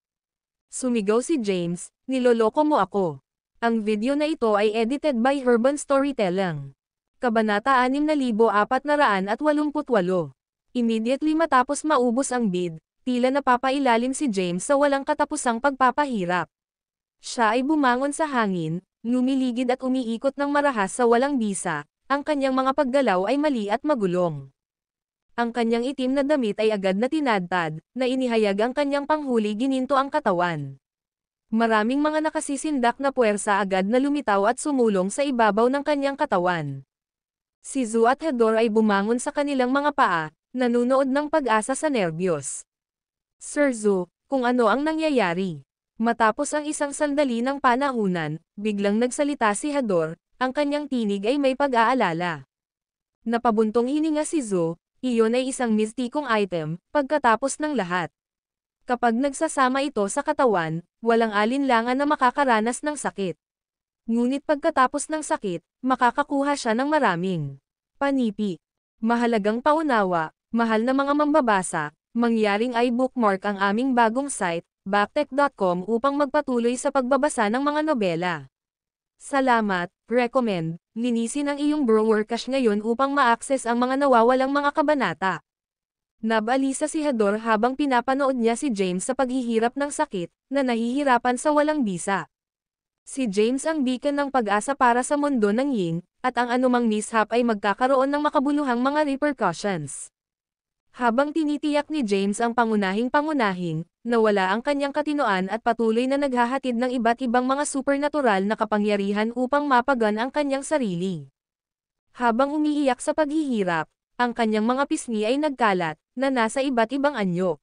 Sumigaw si James, "Niloloko mo ako." Ang video na ito ay edited by Urban Storytelling. Kabanata 6488. Immediately matapos maubos ang bid, tila napapailalim si James sa walang katapusang pagpapahirap. Siya ay bumangon sa hangin, lumiligid at umiikot ng marahas sa walang bisa, ang kanyang mga paggalaw ay mali at magulong. Ang kanyang itim na damit ay agad na tinadtad, na inihayag ang kanyang panghuli gininto ang katawan. Maraming mga nakasisindak na puwersa agad na lumitaw at sumulong sa ibabaw ng kanyang katawan. Si Zu at Hador ay bumangon sa kanilang mga paa, nanunood ng pag-asa sa nerbiyos. "Sir Zu, kung ano ang nangyayari?" Matapos ang isang sandali ng panahunan, biglang nagsalita si Hador, ang kanyang tinig ay may pag-aalala. Napabuntong hininga si Zu, iyon ay isang mistikong item, pagkatapos ng lahat. Kapag nagsasama ito sa katawan, walang alinlangan na makakaranas ng sakit. Ngunit pagkatapos ng sakit, makakakuha siya ng maraming panipi. Mahalagang paunawa, mahal na mga mambabasa, mangyaring i-bookmark ang aming bagong site, backtech.com upang magpatuloy sa pagbabasa ng mga nobela. Salamat, recommend, linisin ang iyong browser cache ngayon upang ma-access ang mga nawawalang mga kabanata. Nabalisa si Hador habang pinapanood niya si James sa paghihirap ng sakit, na nahihirapan sa walang bisa. Si James ang beacon ng pag-asa para sa mundo ng Ying, at ang anumang mishap ay magkakaroon ng makabuluhang mga repercussions. Habang tinitiyak ni James ang pangunahing, nawala ang kanyang katinoan at patuloy na naghahatid ng iba't ibang mga supernatural na kapangyarihan upang mapagan ang kanyang sarili. Habang umiiyak sa paghihirap, ang kanyang mga pisngi ay nagkalat, na nasa iba't ibang anyo.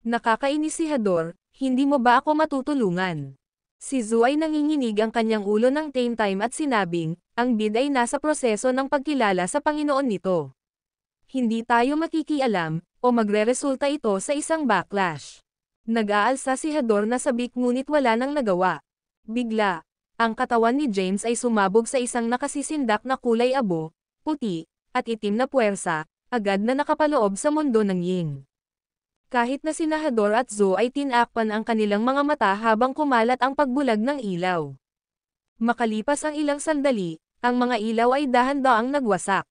Nakakainis si Hador, "Hindi mo ba ako matutulungan?" Si Zu ay nanginginig ang kanyang ulo ng tame time at sinabing, ang bid ay nasa proseso ng pagkilala sa Panginoon nito. Hindi tayo makikialam, o magreresulta ito sa isang backlash. Nag-aalsa si Hador na sabik ngunit wala nang nagawa. Bigla, ang katawan ni James ay sumabog sa isang nakasisindak na kulay abo, puti, at itim na puwersa, agad na nakapaloob sa mundo ng Ying. Kahit na sina Hador at Zu ay tinakpan ang kanilang mga mata habang kumalat ang pagbulag ng ilaw. Makalipas ang ilang sandali, ang mga ilaw ay dahan-daang nagwasak.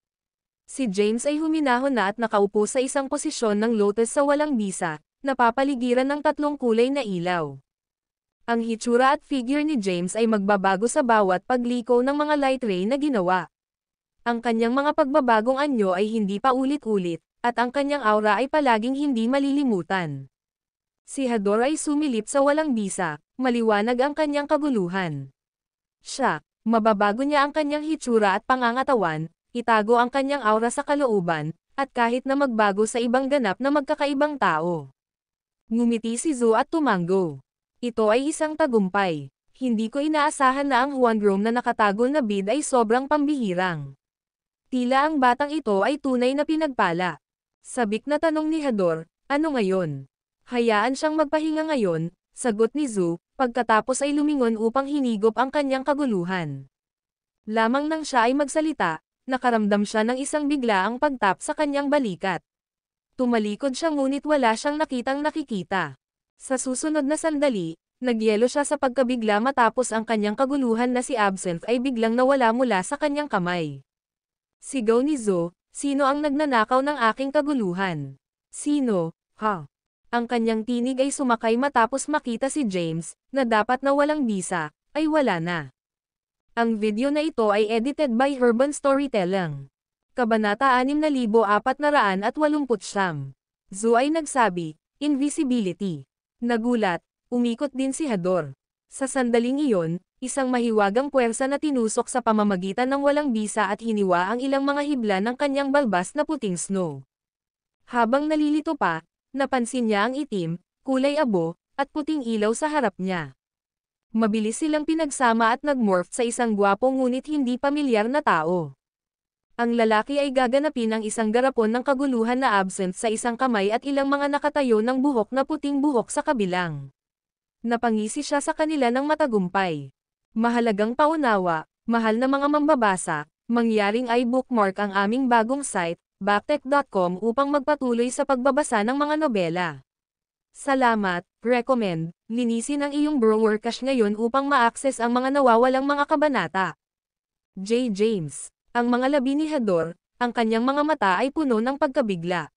Si James ay huminahon na at nakaupo sa isang posisyon ng lotus sa walang bisa, napapaligiran ng tatlong kulay na ilaw. Ang hitsura at figure ni James ay magbabago sa bawat pagliko ng mga light ray na ginawa. Ang kanyang mga pagbabagong anyo ay hindi pa ulit-ulit, at ang kanyang aura ay palaging hindi malilimutan. Si Hador ay sumilip sa walang bisa, maliwanag ang kanyang kaguluhan. Siya, mababago niya ang kanyang hitsura at pangangatawan, itago ang kanyang aura sa kalooban, at kahit na magbago sa ibang ganap na magkakaibang tao. Ngumiti si Zu at tumango. Ito ay isang tagumpay. Hindi ko inaasahan na ang Huangrom na nakatagol na bid ay sobrang pambihirang. Tila ang batang ito ay tunay na pinagpala. Sabik na tanong ni Hador, "Ano ngayon?" "Hayaan siyang magpahinga ngayon," sagot ni Zu, pagkatapos ay lumingon upang hinigop ang kanyang kaguluhan. Lamang nang siya ay magsalita, nakaramdam siya ng isang biglaang pagtap sa kanyang balikat. Tumalikod siya ngunit wala siyang nakitang nakikita. Sa susunod na sandali, nagyelo siya sa pagkabigla matapos ang kanyang kaguluhan na si Absinthe ay biglang nawala mula sa kanyang kamay. Sigaw ni Zu, "Sino ang nagnanakaw ng aking kaguluhan?" "Sino, ha?" Ang kanyang tinig ay sumakay matapos makita si James, na dapat na walang bisa, ay wala na. Ang video na ito ay edited by Urban Storytelling. Kabanata 6489. Zu ay nagsabi, "Invisibility." Nagulat, umikot din si Hador. Sa sandaling iyon, isang mahiwagang puwersa na tinusok sa pamamagitan ng walang bisa at hiniwa ang ilang mga hibla ng kanyang balbas na puting snow. Habang nalilito pa, napansin niya ang itim, kulay abo, at puting ilaw sa harap niya. Mabilis silang pinagsama at nagmorph sa isang gwapo ngunit hindi pamilyar na tao. Ang lalaki ay gaganapin ang isang garapon ng kaguluhan na absent sa isang kamay at ilang mga nakatayo ng buhok na puting buhok sa kabilang. Napangisi siya sa kanila ng matagumpay. Mahalagang paunawa, mahal na mga mambabasa, Mangyaring ay bookmark ang aming bagong site, backtech.com upang magpatuloy sa pagbabasa ng mga nobela. Salamat, recommend, linisin ang iyong browser cache ngayon upang ma-access ang mga nawawalang mga kabanata. J. James. Ang mga labi ni Hador, ang kanyang mga mata ay puno ng pagkabigla.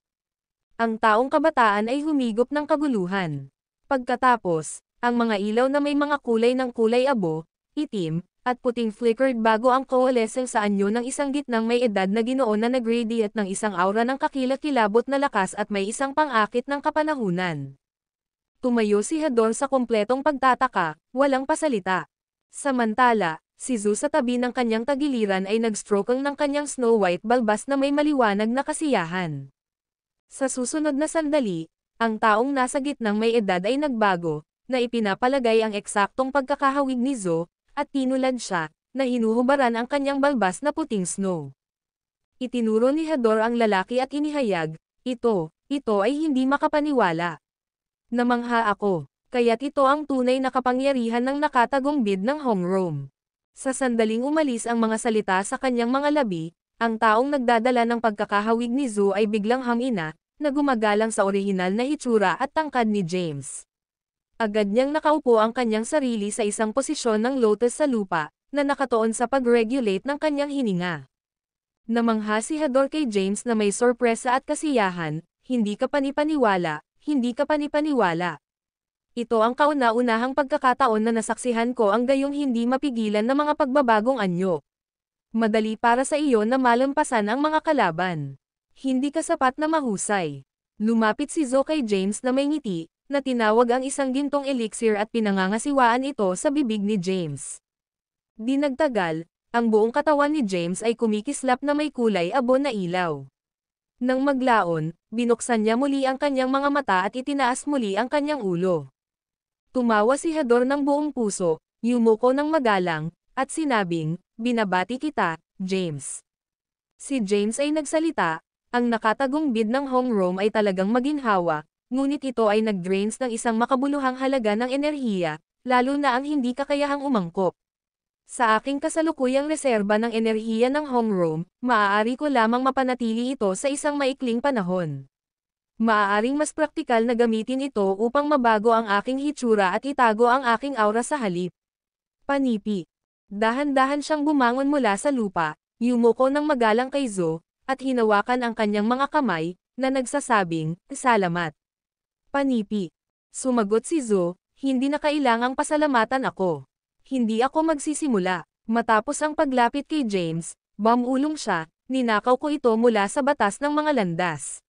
Ang taong kabataan ay humigop ng kaguluhan. Pagkatapos, ang mga ilaw na may mga kulay ng kulay abo, itim, at puting flickered bago ang coalescing sa anyo ng isang gitnang may edad na Ginoon na nag-radiate ng isang aura ng kakilakilabot na lakas at may isang pang-akit ng kapanahunan. Tumayo si Hador sa kumpletong pagtataka, walang pasalita. Samantala, si Zu sa tabi ng kanyang tagiliran ay nag-stroke ng kanyang snow white balbas na may maliwanag na kasiyahan. Sa susunod na sandali, ang taong nasa gitnang may edad ay nagbago, na ipinapalagay ang eksaktong pagkakahawig ni Zu, at tinulad siya, na hinuhubaran ang kanyang balbas na puting snow. Itinuro ni Hador ang lalaki at inihayag, ito ay hindi makapaniwala. Namangha ako, kaya't ito ang tunay na kapangyarihan ng nakatagong bid ng Homeroom. Sa sandaling umalis ang mga salita sa kanyang mga labi, ang taong nagdadala ng pagkakahawig ni Zu ay biglang hamina, na gumagalang sa orihinal na hitsura at tangkad ni James. Agad niyang nakaupo ang kanyang sarili sa isang posisyon ng lotus sa lupa, na nakatuon sa pag-regulate ng kanyang hininga. Namangha si Hador kay James na may sorpresa at kasiyahan, hindi ka panipaniwala, hindi ka panipaniwala. Ito ang kauna-unahang pagkakataon na nasaksihan ko ang gayong hindi mapigilan na mga pagbabagong anyo. Madali para sa iyo na malampasan ang mga kalaban. Hindi ka sapat na mahusay. Lumapit si Zo kay James na may ngiti, na tinawag ang isang gintong elixir at pinangangasiwaan ito sa bibig ni James. Di nagtagal, ang buong katawan ni James ay kumikislap na may kulay abo na ilaw. Nang maglaon, binuksan niya muli ang kanyang mga mata at itinaas muli ang kanyang ulo. Tumawa si Hador ng buong puso, yumuko ng magalang, at sinabing, binabati kita, James. Si James ay nagsalita, ang nakatagong bid ng Homeroom ay talagang maginhawa, ngunit ito ay nag-drains ng isang makabuluhang halaga ng enerhiya, lalo na ang hindi kakayahang umangkop. Sa aking kasalukuyang reserba ng enerhiya ng Homeroom, maaari ko lamang mapanatili ito sa isang maikling panahon. Maaaring mas praktikal na gamitin ito upang mabago ang aking hitsura at itago ang aking aura sa halip. Panipi. Dahan-dahan siyang bumangon mula sa lupa, yumuko ng magalang kay Zo, at hinawakan ang kanyang mga kamay, na nagsasabing, salamat. Panipi. Sumagot si Zo, hindi na kailangang pasalamatan ako. Hindi ako magsisimula. Matapos ang paglapit kay James, bumulong siya, ninakaw ko ito mula sa batas ng mga landas.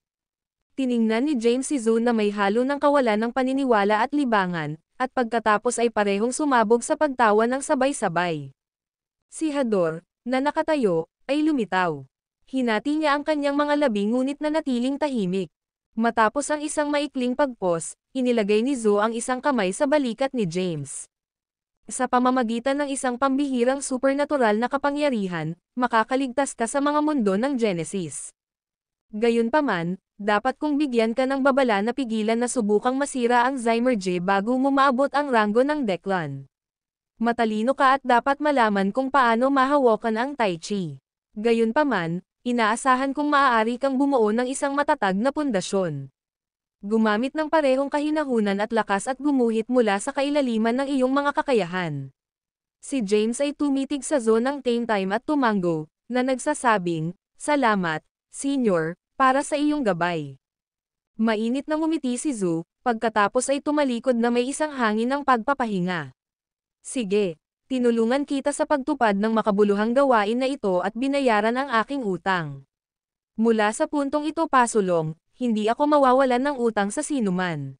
Tiningnan ni James si Zo na may halo ng kawalan ng paniniwala at libangan, at pagkatapos ay parehong sumabog sa pagtawa ng sabay-sabay. Si Hador, na nakatayo, ay lumitaw. Hinati niya ang kanyang mga labi ngunit nanatiling tahimik. Matapos ang isang maikling pagpos, inilagay ni Zo ang isang kamay sa balikat ni James. Sa pamamagitan ng isang pambihirang supernatural na kapangyarihan, makakaligtas ka sa mga mundo ng Genesis. Gayunpaman, dapat kong bigyan ka ng babala na pigilan na subukang masira ang Zymerje bago mo maabot ang ranggo ng Declan. Matalino ka at dapat malaman kung paano mahawakan ang Tai Chi. Gayunpaman, inaasahan kong maaari kang bumuo ng isang matatag na pundasyon. Gumamit ng parehong kahinahunan at lakas at gumuhit mula sa kailaliman ng iyong mga kakayahan. Si James ay tumitig sa Zo ng Tame Time at tumango, na nagsasabing, salamat, Senior, para sa iyong gabay. Mainit na ngumiti si Zo, pagkatapos ay tumalikod na may isang hangin ng pagpapahinga. Sige, tinulungan kita sa pagtupad ng makabuluhang gawain na ito at binayaran ang aking utang. Mula sa puntong ito pasulong, hindi ako mawawalan ng utang sa sinuman.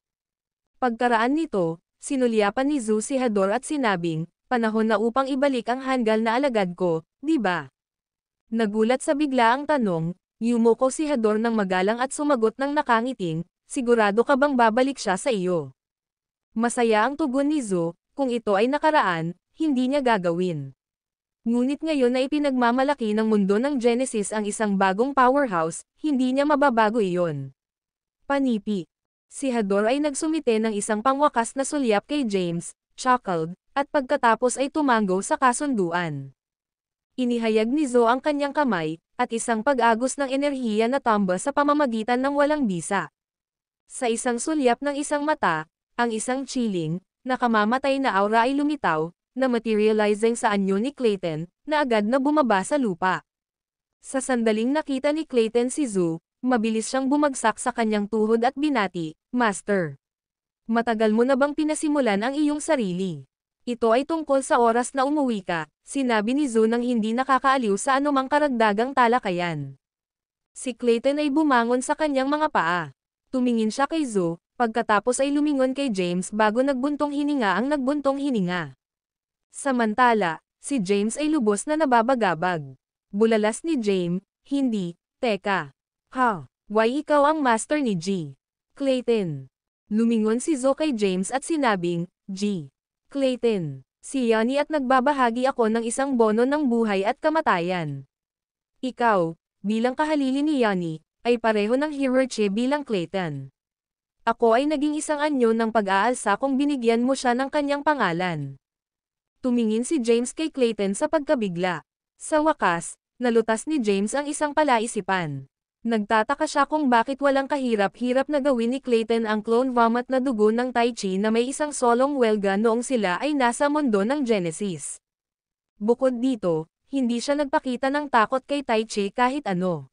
Pagkaraan nito, sinulyapan ni Zo si Hador at sinabing, panahon na upang ibalik ang hanggal na alagad ko, di ba? Nagulat sa bigla ang tanong, yumuko si Hador ng magalang at sumagot ng nakangiting, sigurado ka bang babalik siya sa iyo? Masaya ang tugon ni Zo, kung ito ay nakaraan, hindi niya gagawin. Ngunit ngayon na ipinagmamalaki ng mundo ng Genesis ang isang bagong powerhouse, hindi niya mababago iyon. Panipi. Si Hador ay nagsumite ng isang pangwakas na sulyap kay James, chuckled, at pagkatapos ay tumango sa kasunduan. Inihayag ni Zoe ang kanyang kamay, at isang pag-agos ng enerhiya na tumba sa pamamagitan ng walang bisa. Sa isang sulyap ng isang mata, ang isang chilling, nakamamatay na aura ay lumitaw, na materializing sa anyo ni Clayton, na agad na bumaba sa lupa. Sa sandaling nakita ni Clayton si Zoe, mabilis siyang bumagsak sa kanyang tuhod at binati, "Master, matagal mo na bang pinasimulan ang iyong sarili? Ito ay tungkol sa oras na umuwi ka," sinabi ni Zoe nang hindi nakakaaliw sa anumang karagdagang talakayan. Si Clayton ay bumangon sa kanyang mga paa. Tumingin siya kay Zoe, pagkatapos ay lumingon kay James bago nagbuntong hininga ang nagbuntong hininga. Samantala, si James ay lubos na nababagabag. Bulalas ni James, "Hindi, teka. Why ikaw ang master ni G. Clayton?" Lumingon si Zoe kay James at sinabing, "G. Clayton, si Yanni at nagbabahagi ako ng isang bono ng buhay at kamatayan. Ikaw, bilang kahalili ni Yanni, ay pareho ng hierarchy bilang Clayton. Ako ay naging isang anyo ng pag-aalsa kung binigyan mo siya ng kanyang pangalan." Tumingin si James kay Clayton sa pagkabigla. Sa wakas, nalutas ni James ang isang palaisipan. Nagtataka siya kung bakit walang kahirap-hirap na gawin ni Clayton ang clone vomit na dugo ng Tai Chi na may isang solong welga noong sila ay nasa mundo ng Genesis. Bukod dito, hindi siya nagpakita ng takot kay Tai Chi kahit ano.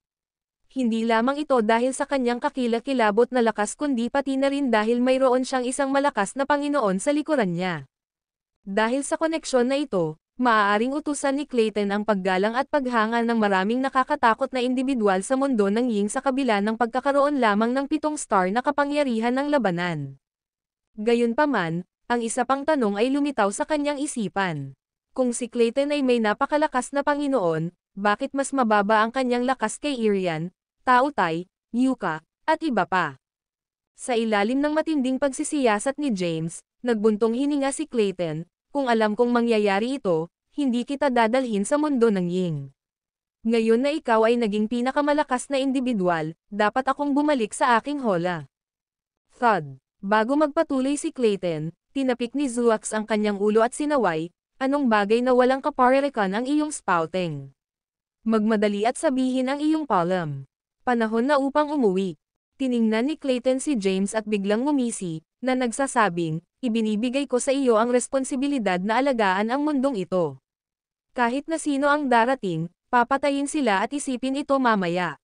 Hindi lamang ito dahil sa kanyang kakilakilabot na lakas kundi pati na rin dahil mayroon siyang isang malakas na Panginoon sa likuran niya. Dahil sa koneksyon na ito, maaaring utusan ni Clayton ang paggalang at paghanga ng maraming nakakatakot na individual sa mundo ng Ying sa kabila ng pagkakaroon lamang ng 7 star na kapangyarihan ng labanan. Gayunpaman, ang isa pang tanong ay lumitaw sa kanyang isipan. Kung si Clayton ay may napakalakas na Panginoon, bakit mas mababa ang kanyang lakas kay Irian, Tao Tai, Yuka, at iba pa? Sa ilalim ng matinding pagsisiyasat ni James, nagbuntong hininga si Clayton, "Kung alam kong mangyayari ito, hindi kita dadalhin sa mundo ng Ying. Ngayon na ikaw ay naging pinakamalakas na individual, dapat akong bumalik sa aking hola." Thud. Bago magpatuloy si Clayton, tinapik ni Zuax ang kanyang ulo at sinaway, "Anong bagay na walang kaparerikan ang iyong spouting? Magmadali at sabihin ang iyong palm. Panahon na upang umuwi." Tiningnan ni Clayton si James at biglang ngumisi, na nagsasabing, "Ibinibigay ko sa iyo ang responsibilidad na alagaan ang mundong ito. Kahit na sino ang darating, papatayin sila at isipin ito mamaya."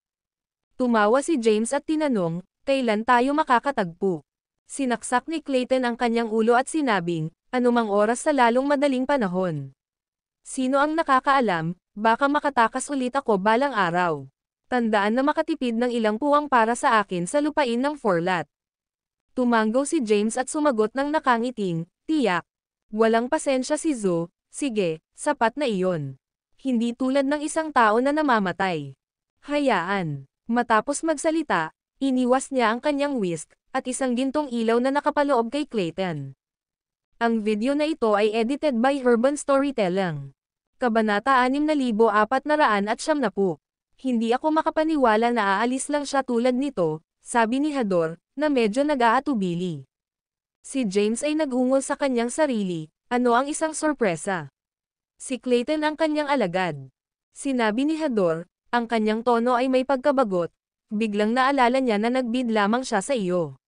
Tumawa si James at tinanong, "Kailan tayo makakatagpo?" Sinaksak ni Clayton ang kanyang ulo at sinabing, "Anumang oras sa lalong madaling panahon. Sino ang nakakaalam, baka makatakas ulit ako balang araw. Tandaan na makatipid ng ilang puwang para sa akin sa lupain ng Forlat." Tumanggaw si James at sumagot ng nakangiting, "Tiyak." Walang pasensya si Zoe, "Sige, sapat na iyon. Hindi tulad ng isang tao na namamatay. Hayaan." Matapos magsalita, iniwas niya ang kanyang whisk, at isang gintong ilaw na nakapaloob kay Clayton. Ang video na ito ay edited by Urban Storytelling. Kabanata 6490. "Hindi ako makapaniwala na aalis lang siya tulad nito," sabi ni Hador, na medyo nag-aatubili. Si James ay nagungol sa kanyang sarili, ano ang isang sorpresa? Si Clayton ang kanyang alagad. Sinabi ni Hador, ang kanyang tono ay may pagkabagot, biglang naalala niya na nagbid lamang siya sa iyo.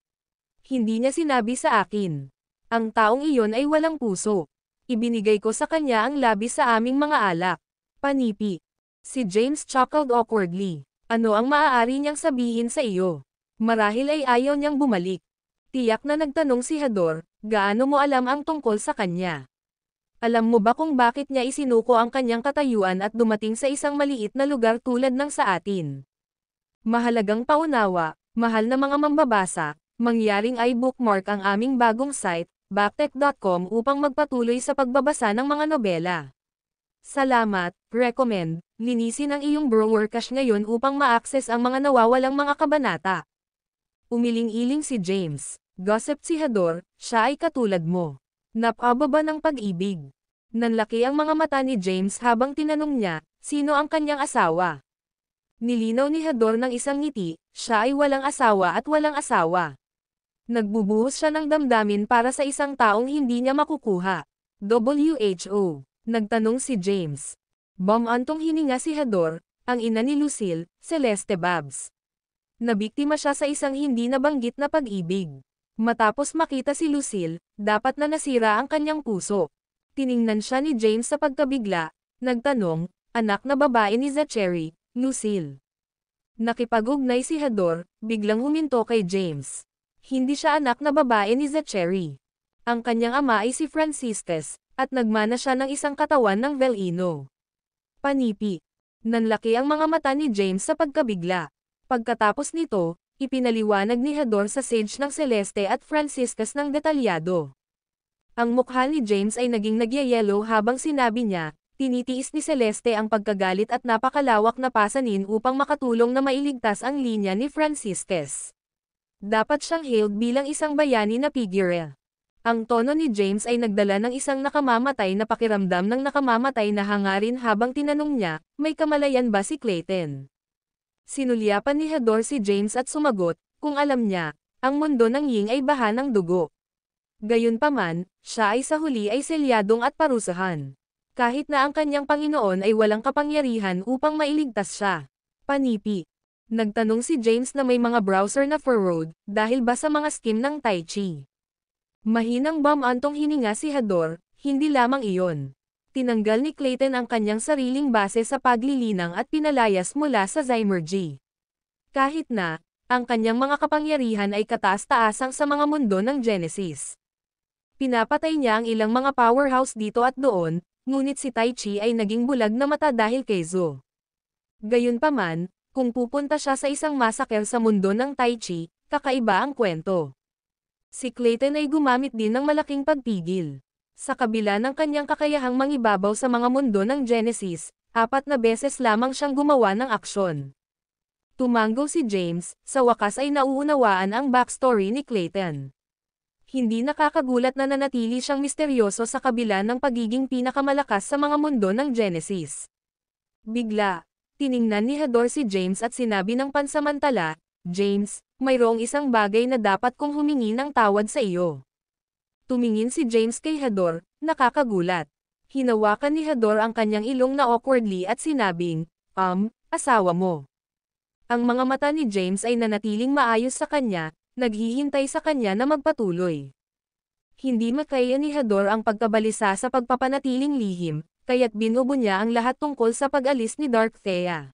Hindi niya sinabi sa akin. Ang taong iyon ay walang puso. Ibinigay ko sa kanya ang labis sa aming mga alak. Panipi. Si James chuckled awkwardly. Ano ang maaari niyang sabihin sa iyo? Marahil ay ayaw niyang bumalik. Tiyak na nagtanong si Hador, gaano mo alam ang tungkol sa kanya? Alam mo ba kung bakit niya isinuko ang kanyang katayuan at dumating sa isang maliit na lugar tulad ng sa atin? Mahalagang paunawa, mahal na mga mambabasa, mangyaring i-bookmark ang aming bagong site, backtech.com upang magpatuloy sa pagbabasa ng mga nobela. Salamat, recommend, linisin ang iyong browser cache ngayon upang ma-access ang mga nawawalang mga kabanata. Umiling-iling si James. Gossip si Hador, siya ay katulad mo. Napababa ng pag-ibig. Nanlaki ang mga mata ni James habang tinanong niya, sino ang kanyang asawa? Nilinaw ni Hador ng isang ngiti, siya ay walang asawa at walang asawa. Nagbubuhos siya ng damdamin para sa isang taong hindi niya makukuha. WHO. Nagtanong si James. Bumantong hininga si Hador, ang ina ni Lucille, Celeste Babs. Nabiktima siya sa isang hindi nabanggit na pag-ibig. Matapos makita si Lucille, dapat na nasira ang kanyang puso. Tiningnan siya ni James sa pagkabigla, nagtanong, anak na babae ni Zachary, Lucille. Nakipag-ugnay si Hador, biglang huminto kay James. Hindi siya anak na babae ni Zachary. Ang kanyang ama ay si Franciscus, at nagmana siya ng isang katawan ng Velino. Panipi. Nanlaki ang mga mata ni James sa pagkabigla. Pagkatapos nito, ipinaliwanag ni Hador sa sage ng Celeste at Franciscus ng detalyado. Ang mukha ni James ay naging nagyayelo habang sinabi niya, tinitiis ni Celeste ang pagkagalit at napakalawak na pasanin upang makatulong na mailigtas ang linya ni Franciscus. Dapat siyang hailed bilang isang bayani na figure. Ang tono ni James ay nagdala ng isang nakamamatay na pakiramdam ng nakamamatay na hangarin habang tinanong niya, may kamalayan ba si Clayton? Sinulyapan ni Hador si James at sumagot, kung alam niya, ang mundo ng Ying ay baha ng dugo. Gayunpaman, siya ay sa huli ay selyadong at parusahan. Kahit na ang kanyang Panginoon ay walang kapangyarihan upang mailigtas siya. Panipi. Nagtanong si James na may mga browser na furrowed, dahil ba sa mga skim ng Tai Chi. Mahinang bumantong hininga si Hador, hindi lamang iyon. Tinanggal ni Clayton ang kanyang sariling base sa paglilinang at pinalayas mula sa Zymergy. Kahit na, ang kanyang mga kapangyarihan ay kataas-taasang sa mga mundo ng Genesis. Pinapatay niya ang ilang mga powerhouse dito at doon, ngunit si Tai Chi ay naging bulag na mata dahil kay Zo. Gayunpaman, kung pupunta siya sa isang massacre sa mundo ng Tai Chi, kakaiba ang kwento. Si Clayton ay gumamit din ng malaking pagpigil. Sa kabila ng kanyang kakayahang mangibabaw sa mga mundo ng Genesis, 4 na beses lamang siyang gumawa ng aksyon. Tumango si James, sa wakas ay nauunawaan ang backstory ni Clayton. Hindi nakakagulat na nanatili siyang misteryoso sa kabila ng pagiging pinakamalakas sa mga mundo ng Genesis. Bigla, tiningnan ni Hador si James at sinabi ng pansamantala, James, mayroong isang bagay na dapat kong humingi ng tawad sa iyo. Tumingin si James kay Hador, nakakagulat. Hinawakan ni Hador ang kanyang ilong na awkwardly at sinabing, asawa mo. Ang mga mata ni James ay nanatiling maayos sa kanya, naghihintay sa kanya na magpatuloy. Hindi makaya ni Hador ang pagkabalisa sa pagpapanatiling lihim, kaya't binubo niya ang lahat tungkol sa pag-alis ni Dark Thea.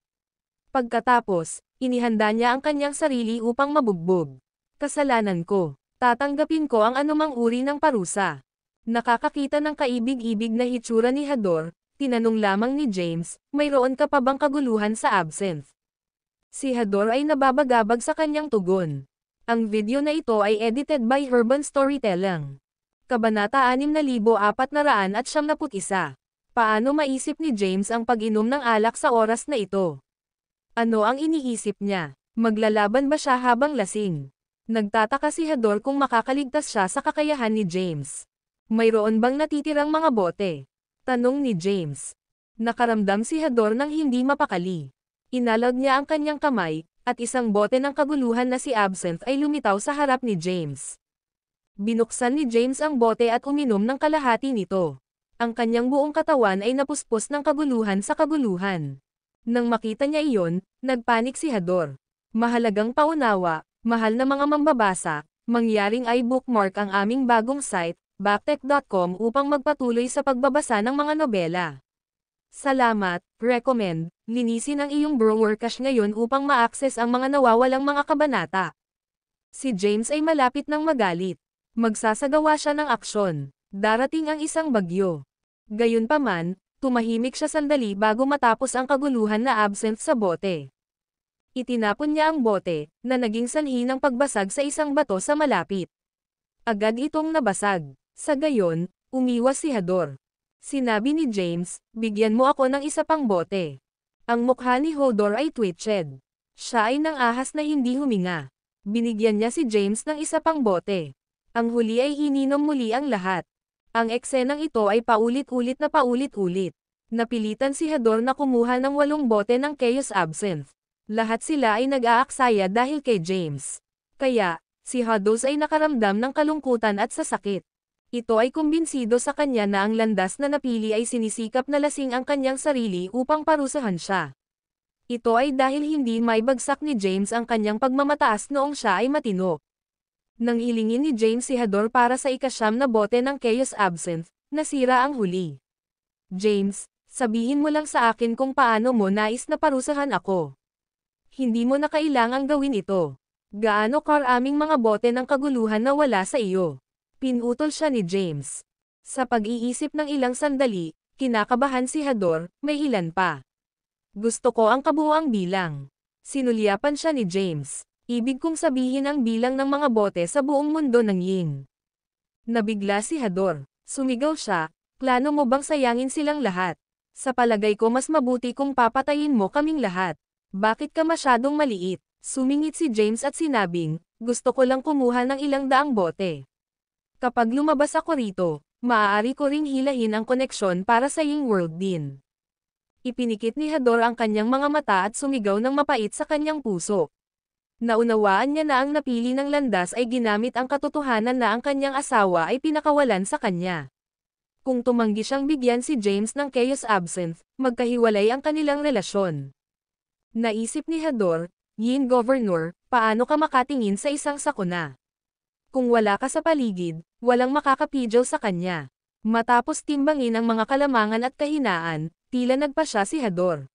Pagkatapos, inihanda niya ang kanyang sarili upang mabugbog. Kasalanan ko. Tatanggapin ko ang anumang uri ng parusa. Nakakakita ng kaibig-ibig na hitsura ni Hador, tinanong lamang ni James, mayroon ka pa bang kaguluhan sa absinthe? Si Hador ay nababagabag sa kanyang tugon. Ang video na ito ay edited by Urban Storytelling. Kabanata 6491. Paano maisip ni James ang pag-inom ng alak sa oras na ito? Ano ang iniisip niya? Maglalaban ba siya habang lasing? Nagtataka si Hador kung makakaligtas siya sa kakayahan ni James. Mayroon bang natitirang mga bote? Tanong ni James. Nakaramdam si Hador ng hindi mapakali. Inalag niya ang kanyang kamay, at isang bote ng kaguluhan na si Absinthe ay lumitaw sa harap ni James. Binuksan ni James ang bote at uminom ng kalahati nito. Ang kanyang buong katawan ay napuspos ng kaguluhan sa kaguluhan. Nang makita niya iyon, nagpanik si Hador. Mahalagang paunawa. Mahal na mga mambabasa, mangyaring i-bookmark ang aming bagong site, backtech.com upang magpatuloy sa pagbabasa ng mga nobela. Salamat, recommend, linisin ang iyong browser cache ngayon upang ma-access ang mga nawawalang mga kabanata. Si James ay malapit ng magalit. Magsasagawa siya ng aksyon. Darating ang isang bagyo. Gayunpaman, tumahimik siya sandali bago matapos ang kaguluhan na absinthe sa bote. Itinapon niya ang bote, na naging sanhi ng pagbasag sa isang bato sa malapit. Agad itong nabasag. Sa gayon, umiwas si Hador. Sinabi ni James, bigyan mo ako ng isa pang bote. Ang mukha ni Hador ay twitched. Siya ay nangahas na hindi huminga. Binigyan niya si James ng isa pang bote. Ang huli ay ininom muli ang lahat. Ang eksenang ito ay paulit-ulit na paulit-ulit. Napilitan si Hador na kumuha ng 8 bote ng Chaos Absinthe. Lahat sila ay nag-aaksaya dahil kay James. Kaya, si Hador ay nakaramdam ng kalungkutan at sasakit. Ito ay kumbinsido sa kanya na ang landas na napili ay sinisikap na lasing ang kanyang sarili upang parusahan siya. Ito ay dahil hindi maibagsak ni James ang kanyang pagmamataas noong siya ay matino. Nang hilingin ni James si Hador para sa ika-9 na bote ng Chaos Absinthe, nasira ang huli. James, sabihin mo lang sa akin kung paano mo nais na parusahan ako. Hindi mo na kailangang gawin ito. Gaano karaming mga bote ng kaguluhan na wala sa iyo? Pinutol siya ni James. Sa pag-iisip ng ilang sandali, kinakabahan si Hador, may ilan pa. Gusto ko ang kabuuang bilang. Sinulyapan siya ni James. Ibig kong sabihin ang bilang ng mga bote sa buong mundo ng Ying. Nabigla si Hador. Sumigaw siya, plano mo bang sayangin silang lahat? Sa palagay ko mas mabuti kung papatayin mo kaming lahat. Bakit ka masyadong maliit? Sumingit si James at sinabing, gusto ko lang kumuha ng ilang daang bote. Kapag lumabas ako rito, maaari ko ring hilahin ang koneksyon para sa Ying World din. Ipinikit ni Hador ang kanyang mga mata at sumigaw ng mapait sa kanyang puso. Naunawaan niya na ang napili ng landas ay ginamit ang katotohanan na ang kanyang asawa ay pinakawalan sa kanya. Kung tumanggi siyang bigyan si James ng Chaos Absinthe, magkahiwalay ang kanilang relasyon. Naisip ni Hador, Yin Governor, paano ka makatingin sa isang sakuna? Kung wala ka sa paligid, walang makakapidyaw sa kanya. Matapos timbangin ang mga kalamangan at kahinaan, tila nagpa siya si Hador.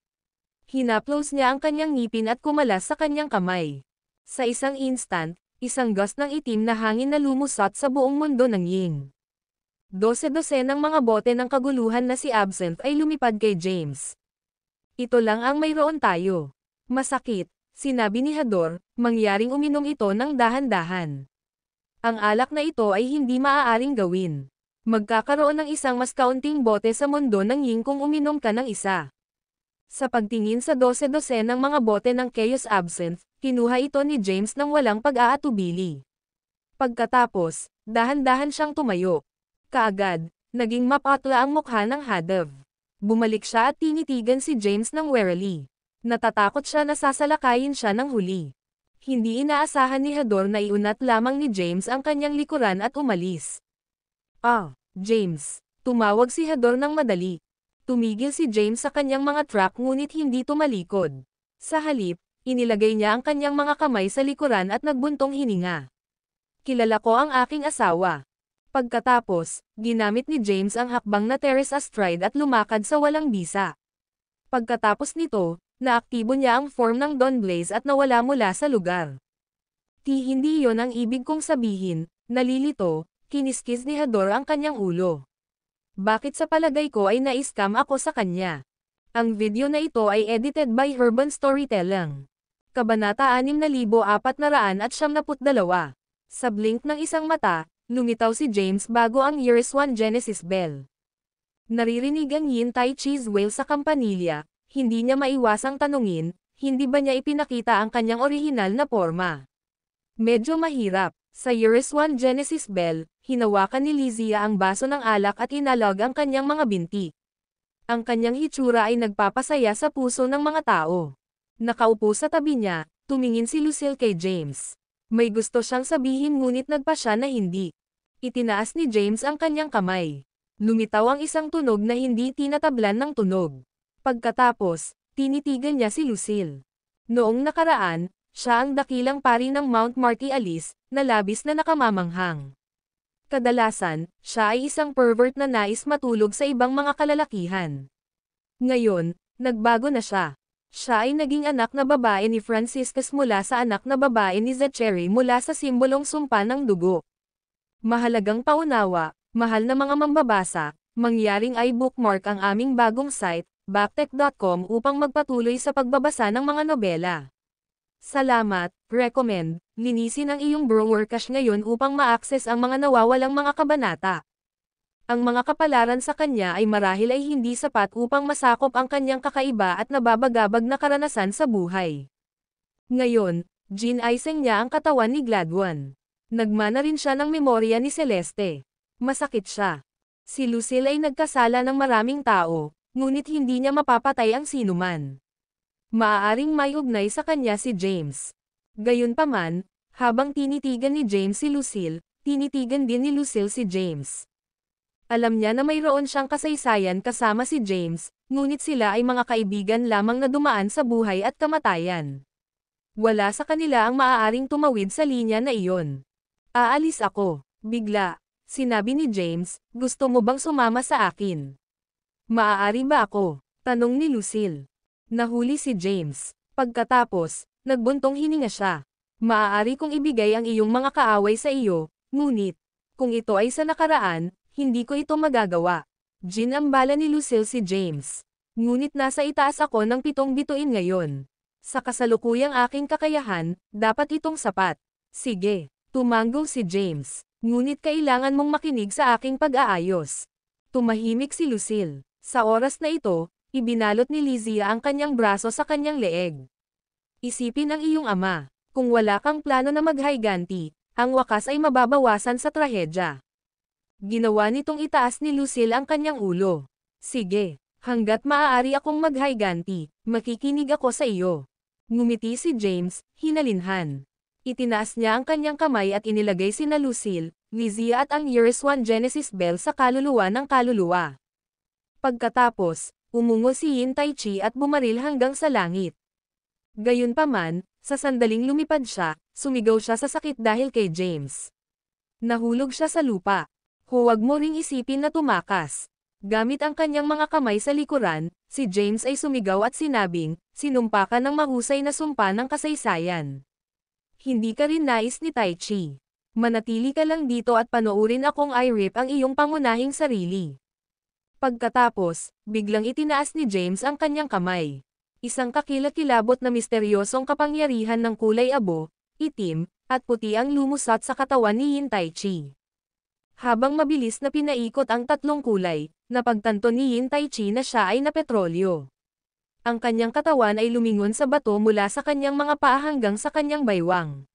Hinaplos niya ang kanyang ngipin at kumalas sa kanyang kamay. Sa isang instant, isang gust ng itim na hangin na lumusot sa buong mundo ng Ying. 12 ng mga bote ng kaguluhan na si Absinthe ay lumipad kay James. Ito lang ang mayroon tayo. Masakit, sinabi ni Hador, mangyaring uminom ito ng dahan-dahan. Ang alak na ito ay hindi maaaring gawin. Magkakaroon ng isang mas kaunting bote sa mundo ng Ying kung uminom ka ng isa. Sa pagtingin sa 12 ng mga bote ng Chaos Absinthe, kinuha ito ni James nang walang pag-aatubili. Pagkatapos, dahan-dahan siyang tumayo. Kaagad, naging mapatla ang mukha ng Hadav. Bumalik siya at tinitigan si James ng warily. Natatakot siya na sasalakayin siya ng huli. Hindi inaasahan ni Hador na iunat lamang ni James ang kanyang likuran at umalis. James. Tumawag si Hador ng madali. Tumigil si James sa kanyang mga track ngunit hindi tumalikod. Sa halip, inilagay niya ang kanyang mga kamay sa likuran at nagbuntong hininga. Kilala ko ang aking asawa. Pagkatapos, ginamit ni James ang hakbang na terrace astride at lumakad sa walang bisa. Pagkatapos nito, naaktibo niya ang form ng Dawn Blaze at nawala mula sa lugar. Hindi yon ang ibig kong sabihin, nalilito, kiniskis ni Hador ang kanyang ulo. Bakit sa palagay ko ay na-scam ako sa kanya? Ang video na ito ay edited by Urban Storytelling. Kabanata 6472. Sa blink ng isang mata, lumitaw si James bago ang Years 1 Genesis Bell. Naririnig ang Yin Tai Chi's wail sa kampanilya. Hindi niya maiwasang tanungin, hindi ba niya ipinakita ang kanyang orihinal na porma? Medyo mahirap. Sa Years 1 Genesis Bell, hinawakan ni Lizia ang baso ng alak at inalog ang kanyang mga binti. Ang kanyang hitsura ay nagpapasaya sa puso ng mga tao. Nakaupo sa tabi niya, tumingin si Lucille kay James. May gusto siyang sabihin ngunit nagpa siya na hindi. Itinaas ni James ang kanyang kamay. Lumitaw ang isang tunog na hindi tinatablan ng tunog. Pagkatapos, tinitigan niya si Lucille. Noong nakaraan, siya ang dakilang pari ng Mount Marty Alice, na labis na nakamamanghang. Kadalasan, siya ay isang pervert na nais matulog sa ibang mga kalalakihan. Ngayon, nagbago na siya. Siya ay naging anak na babae ni Franciscus mula sa anak na babae ni Zachary mula sa simbolong sumpa ng dugo. Mahalagang paunawa, mahal na mga mambabasa, mangyaring i-bookmark ang aming bagong site, backtech.com upang magpatuloy sa pagbabasa ng mga nobela. Salamat, recommend, linisin ang iyong browser cache ngayon upang ma-access ang mga nawawalang mga kabanata. Ang mga kapalaran sa kanya ay marahil ay hindi sapat upang masakop ang kanyang kakaiba at nababagabag na karanasan sa buhay. Ngayon, ginaising niya ang katawan ni Gladwin. Nagmana rin siya ng memorya ni Celeste. Masakit siya. Si Lucille ay nagkasala ng maraming tao, ngunit hindi niya mapapatay ang sinuman. Maaaring may ugnay sa kanya si James. Gayunpaman, habang tinitigan ni James si Lucille, Tinitigan din ni Lucille si James. Alam niya na mayroon siyang kasaysayan kasama si James, ngunit sila ay mga kaibigan lamang na dumaan sa buhay at kamatayan. Wala sa kanila ang maaaring tumawid sa linya na iyon. Aalis ako, bigla. Sinabi ni James, gusto mo bang sumama sa akin? Maaari ba ako? Tanong ni Lucille. Nahuli si James. Pagkatapos, nagbuntong hininga siya. Maaari kong ibigay ang iyong mga kaaway sa iyo, ngunit, kung ito ay sa nakaraan, hindi ko ito magagawa. Ginambala ni Lucille si James. Ngunit nasa itaas ako ng 7 bituin ngayon. Sa kasalukuyang aking kakayahan, dapat itong sapat. Sige, tumango si James. Ngunit kailangan mong makinig sa aking pag-aayos. Tumahimik si Lucille. Sa oras na ito, ibinalot ni Lizzie ang kanyang braso sa kanyang leeg. Isipin ang iyong ama. Kung wala kang plano na maghiganti, ang wakas ay mababawasan sa trahedya. Ginawa nitong itaas ni Lucille ang kanyang ulo. Sige, hanggat maaari akong maghiganti, makikinig ako sa iyo. Ngumiti si James, hinalinhan. Itinaas niya ang kanyang kamay at inilagay sina Lucille, Lizzie at ang Year-1 Genesis Bell sa kaluluwa ng kaluluwa. Pagkatapos, umungo si Yin Tai Chi at bumaril hanggang sa langit. Gayunpaman, sa sandaling lumipad siya, sumigaw siya sa sakit dahil kay James. Nahulog siya sa lupa. Huwag mo ring isipin na tumakas. Gamit ang kanyang mga kamay sa likuran, si James ay sumigaw at sinabing, sinumpa ka ng mahusay na sumpa ng kasaysayan. Hindi ka rin nais ni Tai Chi. Manatili ka lang dito at panoorin akong i-rip ang iyong pangunahing sarili. Pagkatapos, biglang itinaas ni James ang kanyang kamay. Isang kakilakilabot na misteryosong kapangyarihan ng kulay abo, itim, at puti ang lumusot sa katawan ni Yin Tai Chi. Habang mabilis na pinaikot ang 3 kulay, napagtanto ni Yin Tai Chi na siya ay napetrolyo. Ang kanyang katawan ay lumingon sa bato mula sa kanyang mga paa hanggang sa kanyang baywang.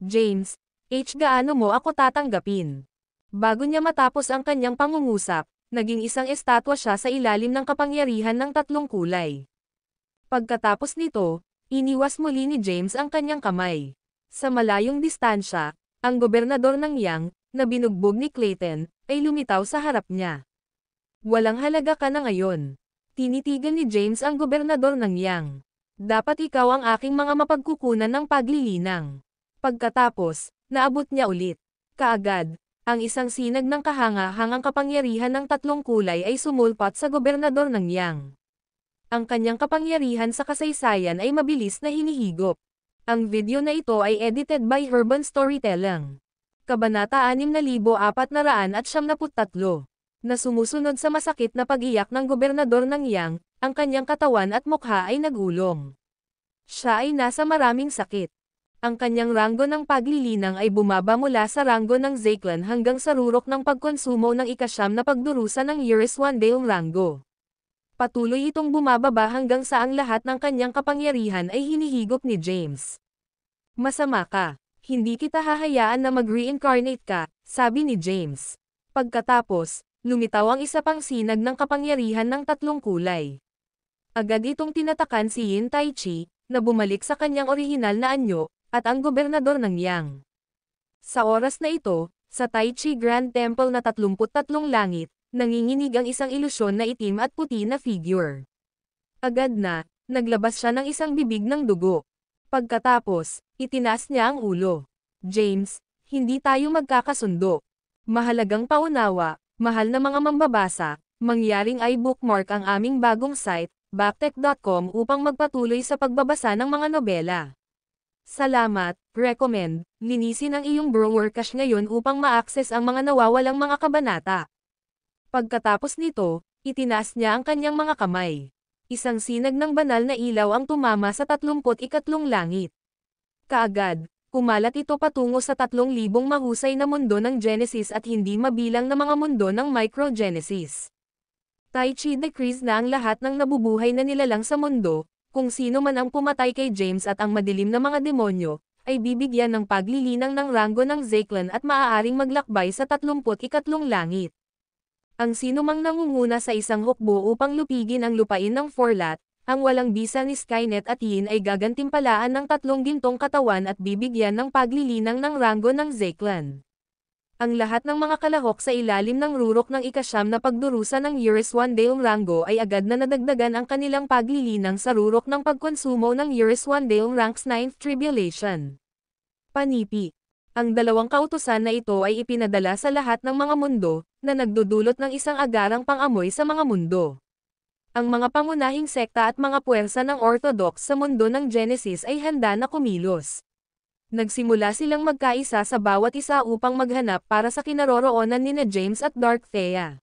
James, gaano mo ako tatanggapin? Bago niya matapos ang kanyang pangungusap, naging isang estatwa siya sa ilalim ng kapangyarihan ng 3 kulay. Pagkatapos nito, iniwas muli ni James ang kanyang kamay. Sa malayong distansya, ang gobernador ng Yang, na binugbog ni Clayton, ay lumitaw sa harap niya. Walang halaga ka na ngayon. Tinitigan ni James ang gobernador ng Yang. Dapat ikaw ang aking mga mapagkukunan ng paglilinang. Pagkatapos, naabot niya ulit. Kaagad, ang isang sinag ng kahanga-hangang kapangyarihan ng 3 kulay ay sumulpot sa gobernador ng Yang. Ang kanyang kapangyarihan sa kasaysayan ay mabilis na hinihigop. Ang video na ito ay edited by Urban Storytelling. Kabanata 6473 na sumusunod sa masakit na pag-iyak ng gobernador ng Yang, ang kanyang katawan at mukha ay nagulong. Siya ay nasa maraming sakit. Ang kanyang ranggo ng paglilinang ay bumaba mula sa ranggo ng Zeklan hanggang sa rurok ng pagkonsumo ng ika-9 na pagdurusa ng Year-1 Dale ranggo. Patuloy itong bumababa hanggang sa ang lahat ng kanyang kapangyarihan ay hinihigop ni James. Masama ka. Hindi kita hahayaan na mag-reincarnate ka, sabi ni James. Pagkatapos, lumitaw ang isa pang sinag ng kapangyarihan ng 3 kulay. Agad itong tinatakan si Yin Tai Chi, na bumalik sa kanyang orihinal na anyo, at ang gobernador ng Yang. Sa oras na ito, sa Tai Chi Grand Temple na 33 langit, nanginginig ang isang ilusyon na itim at puti na figure. Agad na, naglabas siya ng isang bibig ng dugo. Pagkatapos, itinaas niya ang ulo. James, hindi tayo magkakasundo. Mahalagang paunawa, mahal na mga mambabasa, mangyaring i-bookmark ang aming bagong site, backtech.com upang magpatuloy sa pagbabasa ng mga nobela. Salamat, recommend, linisin ang iyong browser cache ngayon upang ma-access ang mga nawawalang mga kabanata. Pagkatapos nito, itinaas niya ang kanyang mga kamay. Isang sinag ng banal na ilaw ang tumama sa 33 langit. Kaagad, kumalat ito patungo sa 3,000 mahusay na mundo ng Genesis at hindi mabilang na mga mundo ng Microgenesis. Tai Chi decrees na ang lahat ng nabubuhay na nilalang sa mundo, kung sino man ang pumatay kay James at ang madilim na mga demonyo, ay bibigyan ng paglilinang ng ranggo ng Zeklan at maaaring maglakbay sa 34 langit. Ang sinumang nangunguna sa isang hukbo upang lupigin ang lupain ng Forlat, ang walang bisa ni Skynet at Yin ay gagantimpalaan ng 3 gintong katawan at bibigyan ng paglilinang ng ranggo ng Zeklan. Ang lahat ng mga kalahok sa ilalim ng rurok ng ikasyam na pagdurusa ng Uris-1 Rango ay agad na nadagdagan ang kanilang paglilinang sa rurok ng pagkonsumo ng Uris-1 Ranks 9th Tribulation. Panipi. Ang dalawang kautusan na ito ay ipinadala sa lahat ng mga mundo, na nagdudulot ng isang agarang pang-amoy sa mga mundo. Ang mga pangunahing sekta at mga puwersa ng Orthodox sa mundo ng Genesis ay handa na kumilos. Nagsimula silang magkaisa sa bawat isa upang maghanap para sa kinaroroonan nina James at Dark Thea.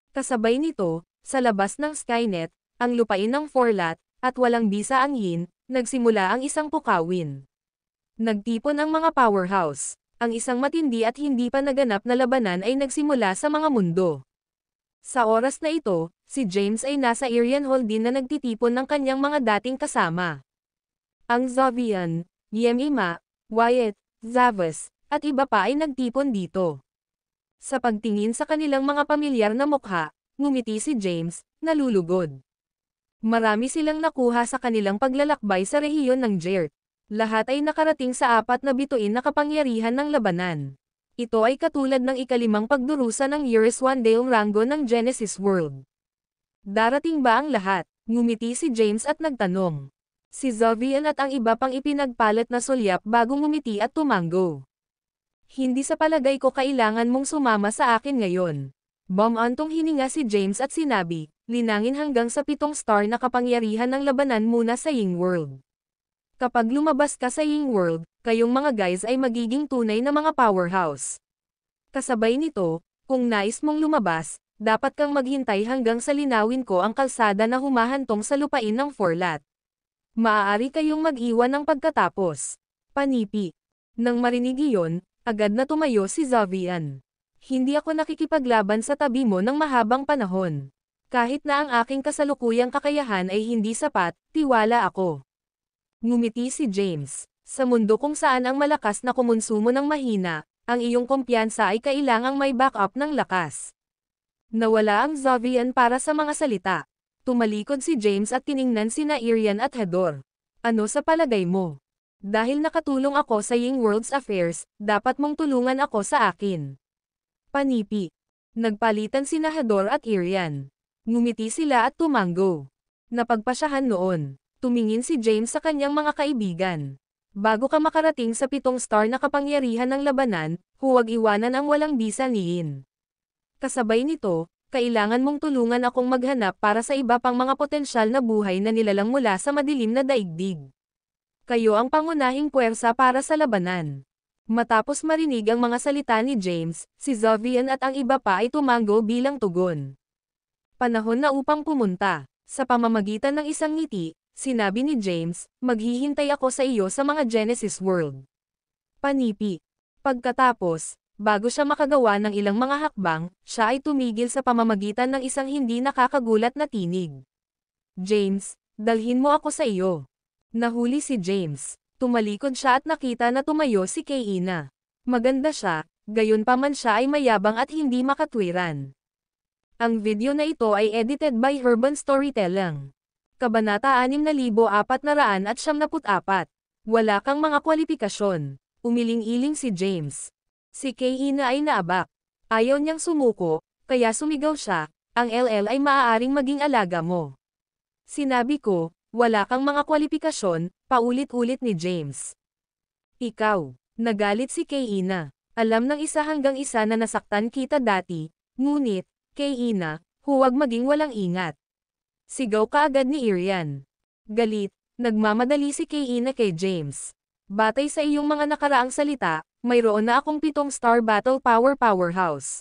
Kasabay nito, sa labas ng Skynet, ang lupain ng Forlat, at walang bisa ang Yin, nagsimula ang isang pukawin. Nagtipon ang mga powerhouse. Ang isang matindi at hindi pa naganap na labanan ay nagsimula sa mga mundo. Sa oras na ito, si James ay nasa Irian Hall din na nagtitipon ng kanyang mga dating kasama. Ang Zovian, Yemima, Wyatt, Zavas, at iba pa ay nagtipon dito. Sa pagtingin sa kanilang mga pamilyar na mukha, ngumiti si James, nalulugod. Marami silang nakuha sa kanilang paglalakbay sa rehiyon ng Jert. Lahat ay nakarating sa 4 na bituin na kapangyarihan ng labanan. Ito ay katulad ng ikalimang pagdurusa ng Uris-1 Rango ng Genesis World. Darating ba ang lahat? Ngumiti si James at nagtanong. Si Zovian at ang iba pang ipinagpalat na sulyap bago ngumiti at tumango. Hindi sa palagay ko kailangan mong sumama sa akin ngayon. Bumantong hininga si James at sinabi, linangin hanggang sa 7 star na kapangyarihan ng labanan muna sa Ying World. Kapag lumabas ka sa Ying World, kayong mga guys ay magiging tunay na mga powerhouse. Kasabay nito, kung nais mong lumabas, dapat kang maghintay hanggang sa linawin ko ang kalsada na humahantong sa lupain ng Forlat. Maaari kayong mag-iwan ng pagkatapos. Panipi. Nang marinig iyon, agad na tumayo si Zovian. Hindi ako nakikipaglaban sa tabi mo ng mahabang panahon. Kahit na ang aking kasalukuyang kakayahan ay hindi sapat, tiwala ako. Ngumiti si James. Sa mundo kung saan ang malakas na kumonsumo ng mahina, ang iyong kumpiyansa ay kailangang may backup ng lakas. Nawala ang Zovian para sa mga salita. Tumalikod si James at tiningnan sina Irian at Hador. Ano sa palagay mo? Dahil nakatulong ako sa Ying World's affairs, dapat mong tulungan ako sa akin. Panipi. Nagpalitan sina Hador at Irian. Ngumiti sila at tumango. Napagpasyahan noon. Tumingin si James sa kanyang mga kaibigan. Bago ka makarating sa 7 star na kapangyarihan ng labanan, huwag iwanan ang walang bisa ni Yin. Kasabay nito, kailangan mong tulungan akong maghanap para sa iba pang mga potensyal na buhay na nilalang mula sa madilim na daigdig. Kayo ang pangunahing puwersa para sa labanan. Matapos marinig ang mga salita ni James, si Zovian at ang iba pa ay tumango bilang tugon. Panahon na upang pumunta. Sa pamamagitan ng isang ngiti, sinabi ni James, maghihintay ako sa iyo sa mga Genesis World. Panipi. Pagkatapos, bago siya makagawa ng ilang mga hakbang, siya ay tumigil sa pamamagitan ng isang hindi nakakagulat na tinig. James, dalhin mo ako sa iyo. Nahuli si James. Tumalikod siya at nakita na tumayo si Kaina. Maganda siya, gayunpaman siya ay mayabang at hindi makatwiran. Ang video na ito ay edited by Urban Storytelling. Kabanata 6494. Wala kang mga kwalifikasyon. Umiling-iling si James. Si Kaina ay naabak. Ayaw niyang sumuko, kaya sumigaw siya, ang LL ay maaaring maging alaga mo. Sinabi ko, wala kang mga kwalifikasyon, paulit-ulit ni James. Ikaw, nagalit si Kaina. Alam ng isa hanggang isa na nasaktan kita dati, ngunit, Kaina, huwag maging walang ingat. Sigaw kaagad ni Irian. Galit, nagmamadali si Kaina kay James. Batay sa iyong mga nakaraang salita, mayroon na akong 7 star battle powerhouse.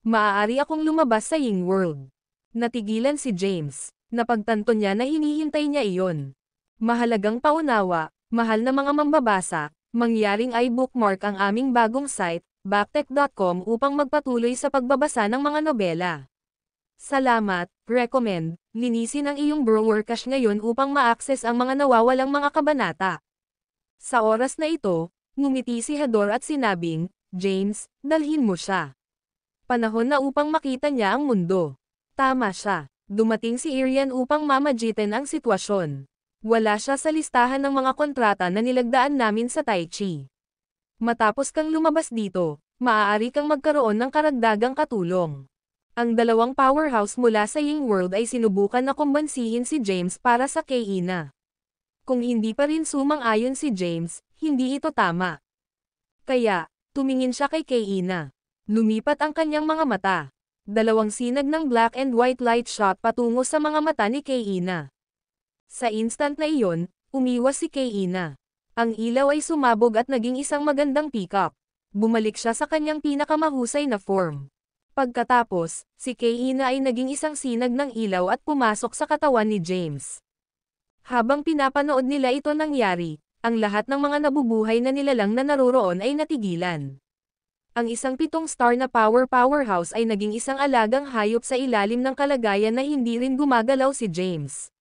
Maaari akong lumabas sa Ying World. Natigilan si James. Napagtanto niya na hinihintay niya iyon. Mahalagang paunawa, mahal na mga mambabasa, mangyaring i-bookmark ang aming bagong site, backtech.com upang magpatuloy sa pagbabasa ng mga nobela. Salamat, recommend, linisin ang iyong browser cache ngayon upang ma-access ang mga nawawalang mga kabanata. Sa oras na ito, ngumiti si Hador at sinabing, James, dalhin mo siya. Panahon na upang makita niya ang mundo. Tama siya. Dumating si Irian upang mamagitan ang sitwasyon. Wala siya sa listahan ng mga kontrata na nilagdaan namin sa Tai Chi. Matapos kang lumabas dito, maaari kang magkaroon ng karagdagang katulong. Ang dalawang powerhouse mula sa Ying World ay sinubukan na kumbansihin si James para sa kay Ina. Kung hindi pa rin sumang-ayon si James, hindi ito tama. Kaya, tumingin siya kay Ina. Lumipat ang kanyang mga mata. Dalawang sinag ng black and white light shot patungo sa mga mata ni Ina. Sa instant na iyon, umiwas si Ina. Ang ilaw ay sumabog at naging isang magandang pick-up. Bumalik siya sa kanyang pinakamahusay na form. Pagkatapos, si Ina ay naging isang sinag ng ilaw at pumasok sa katawan ni James. Habang pinapanood nila ito nangyari, ang lahat ng mga nabubuhay na nilalang na naroroon ay natigilan. Ang isang 7-star na powerhouse ay naging isang alagang hayop sa ilalim ng kalagayan na hindi rin gumagalaw si James.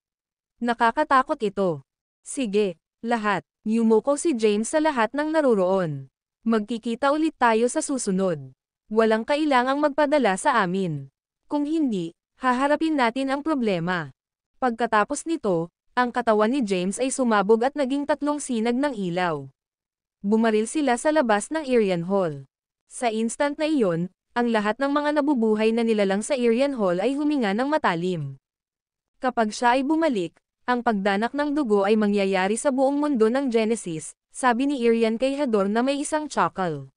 Nakakatakot ito. Sige, lahat, yumuko si James sa lahat ng naroroon. Magkikita ulit tayo sa susunod. Walang kailangang magpadala sa amin. Kung hindi, haharapin natin ang problema. Pagkatapos nito, ang katawan ni James ay sumabog at naging 3 sinag ng ilaw. Bumaril sila sa labas ng Irian Hall. Sa instant na iyon, ang lahat ng mga nabubuhay na nilalang sa Irian Hall ay huminga ng matalim. Kapag siya ay bumalik, ang pagdanak ng dugo ay mangyayari sa buong mundo ng Genesis, sabi ni Irian kay Hador na may isang chuckle.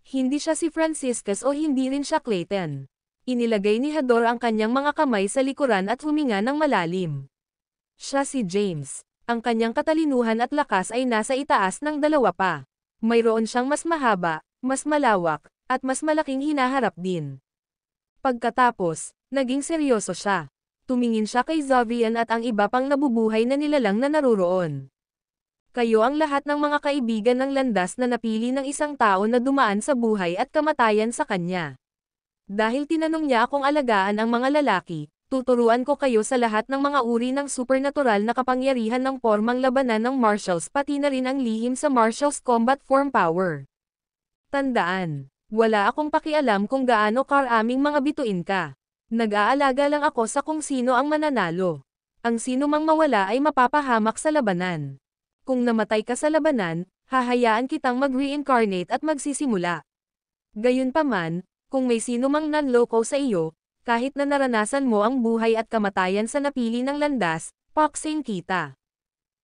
Hindi siya si Franciscus o hindi rin siya Clayton. Inilagay ni Hador ang kanyang mga kamay sa likuran at huminga ng malalim. Siya si James. Ang kanyang katalinuhan at lakas ay nasa itaas ng 2 pa. Mayroon siyang mas mahaba, mas malawak, at mas malaking hinaharap din. Pagkatapos, naging seryoso siya. Tumingin siya kay Zovian at ang iba pang nabubuhay na nilalang na naroroon. Kayo ang lahat ng mga kaibigan ng landas na napili ng isang tao na dumaan sa buhay at kamatayan sa kanya. Dahil tinanong niya akong alagaan ang mga lalaki, tuturuan ko kayo sa lahat ng mga uri ng supernatural na kapangyarihan ng formang labanan ng martials pati na rin ang lihim sa martials combat form power. Tandaan, wala akong pakialam kung gaano karaming mga bituin ka. Nag-aalaga lang ako sa kung sino ang mananalo. Ang sino mang mawala ay mapapahamak sa labanan. Kung namatay ka sa labanan, hahayaan kitang mag-reincarnate at magsisimula. Gayunpaman, kung may sino mang nanloko sa iyo, kahit na naranasan mo ang buhay at kamatayan sa napili ng landas, paksain kita.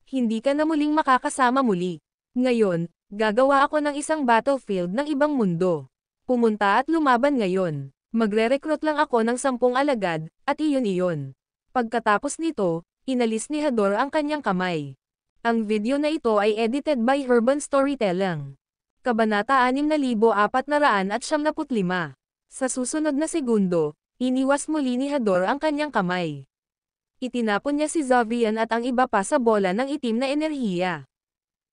Hindi ka na muling makakasama muli. Ngayon, gagawa ako ng isang battlefield ng ibang mundo. Pumunta at lumaban ngayon. Magre-recruit lang ako ng 10 alagad, at iyon. Pagkatapos nito, inalis ni Hador ang kanyang kamay. Ang video na ito ay edited by Urban Storytelling. Kabanata 6475. Sa susunod na segundo, iniwas muli ni Hador ang kanyang kamay. Itinapon niya si Zovian at ang iba pa sa bola ng itim na enerhiya.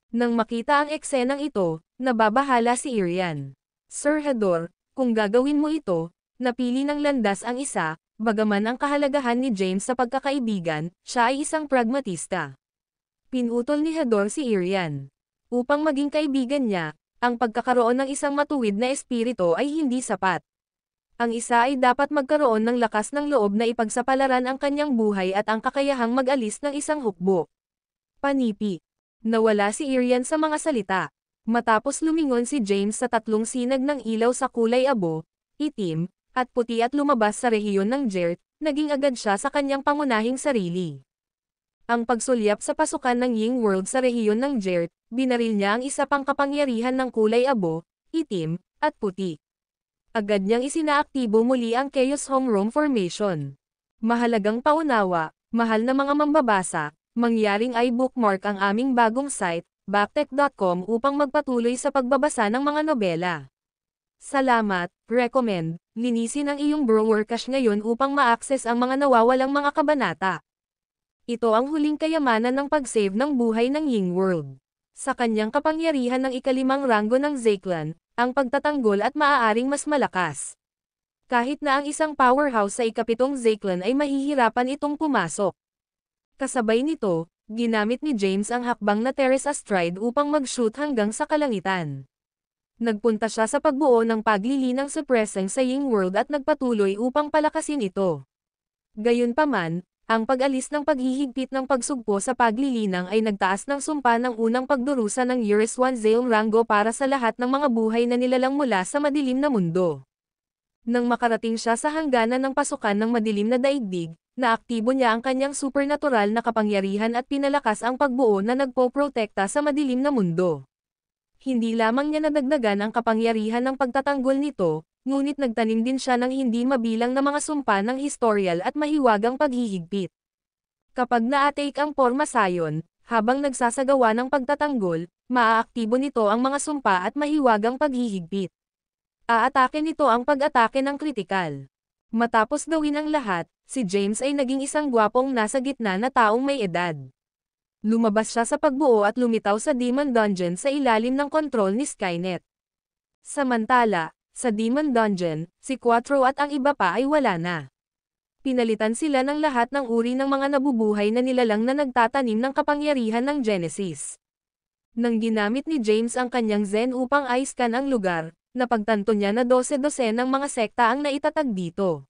Nang makita ang eksenang ito, nababahala si Irian. Sir Hador, kung gagawin mo ito, napili ng landas ang isa, bagaman ang kahalagahan ni James sa pagkakaibigan, siya ay isang pragmatista. Pinutol ni Hador si Irian. Upang maging kaibigan niya, ang pagkakaroon ng isang matuwid na espiritu ay hindi sapat. Ang isa ay dapat magkaroon ng lakas ng loob na ipagsapalaran ang kanyang buhay at ang kakayahang mag-alis ng isang hukbo. Panipi. Nawala si Irian sa mga salita. Matapos lumingon si James sa 3 sinag ng ilaw sa kulay abo, itim, at puti at lumabas sa rehiyon ng Jert, naging agad siya sa kanyang pangunahing sarili. Ang pagsulyap sa pasukan ng Ying World sa rehiyon ng Jert, binaril niya ang isa pang kapangyarihan ng kulay abo, itim, at puti. Agad niyang isinaaktibo muli ang Chaos Homeroom Formation. Mahalagang paunawa, mahal na mga mambabasa, mangyaring i-bookmark ang aming bagong site, backtech.com upang magpatuloy sa pagbabasa ng mga nobela. Salamat, recommend, linisin ang iyong browser cache ngayon upang ma-access ang mga nawawalang mga kabanata. Ito ang huling kayamanan ng pag-save ng buhay ng Ying World. Sa kanyang kapangyarihan ng ika-5 ranggo ng Zeklan, ang pagtatanggol at maaaring mas malakas. Kahit na ang isang powerhouse sa ika-7 Zeklan ay mahihirapan itong pumasok. Kasabay nito, ginamit ni James ang hakbang na Terrace Astride upang mag-shoot hanggang sa kalangitan. Nagpunta siya sa pagbuo ng paglilinang suppressing sa Ying World at nagpatuloy upang palakasin ito. Gayunpaman, Ang pag-alis ng paghihigpit ng pagsugpo sa paglilinang ay nagtaas ng sumpa ng unang pagdurusa ng Eurus 1 Zeong Rango para sa lahat ng mga buhay na nilalang mula sa madilim na mundo. Nang makarating siya sa hangganan ng pasukan ng madilim na daigdig, naaktibo niya ang kanyang supernatural na kapangyarihan at pinalakas ang pagbuo na nagpoprotekta sa madilim na mundo. Hindi lamang niya nadagdagan ang kapangyarihan ng pagtatanggol nito, ngunit nagtanim din siya ng hindi mabilang na mga sumpa ng historial at mahiwagang paghihigpit. Kapag na-atake ang forma sayon, habang nagsasagawa ng pagtatanggol, maaaktibo nito ang mga sumpa at mahiwagang paghihigpit. Aatake nito ang pag-atake ng kritikal. Matapos gawin ang lahat, si James ay naging isang gwapong nasa gitna na taong may edad. Lumabas siya sa pagbuo at lumitaw sa Demon Dungeon sa ilalim ng kontrol ni Skynet. Samantala, sa Demon Dungeon, si Quattro at ang iba pa ay wala na. Pinalitan sila ng lahat ng uri ng mga nabubuhay na nilalang na nagtatanim ng kapangyarihan ng Genesis. Nang ginamit ni James ang kanyang Zen upang i-scan ang lugar, napagtanto niya na 12-12 ng mga sekta ang naitatag dito.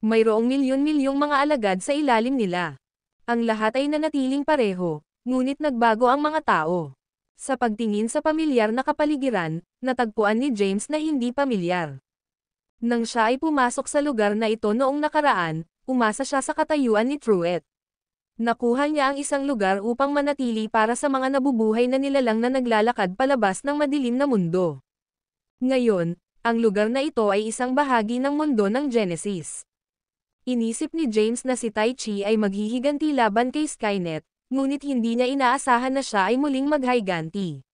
Mayroong milyon-milyong mga alagad sa ilalim nila. Ang lahat ay nanatiling pareho, ngunit nagbago ang mga tao. Sa pagtingin sa pamilyar na kapaligiran, natagpuan ni James na hindi pamilyar. Nang siya ay pumasok sa lugar na ito noong nakaraan, umasa siya sa katayuan ni Truett. Nakuha niya ang isang lugar upang manatili para sa mga nabubuhay na nilalang na naglalakad palabas ng madilim na mundo. Ngayon, ang lugar na ito ay isang bahagi ng mundo ng Genesis. Inisip ni James na si Tai Chi ay maghihiganti laban kay Skynet, ngunit hindi niya inaasahan na siya ay muling maghiganti.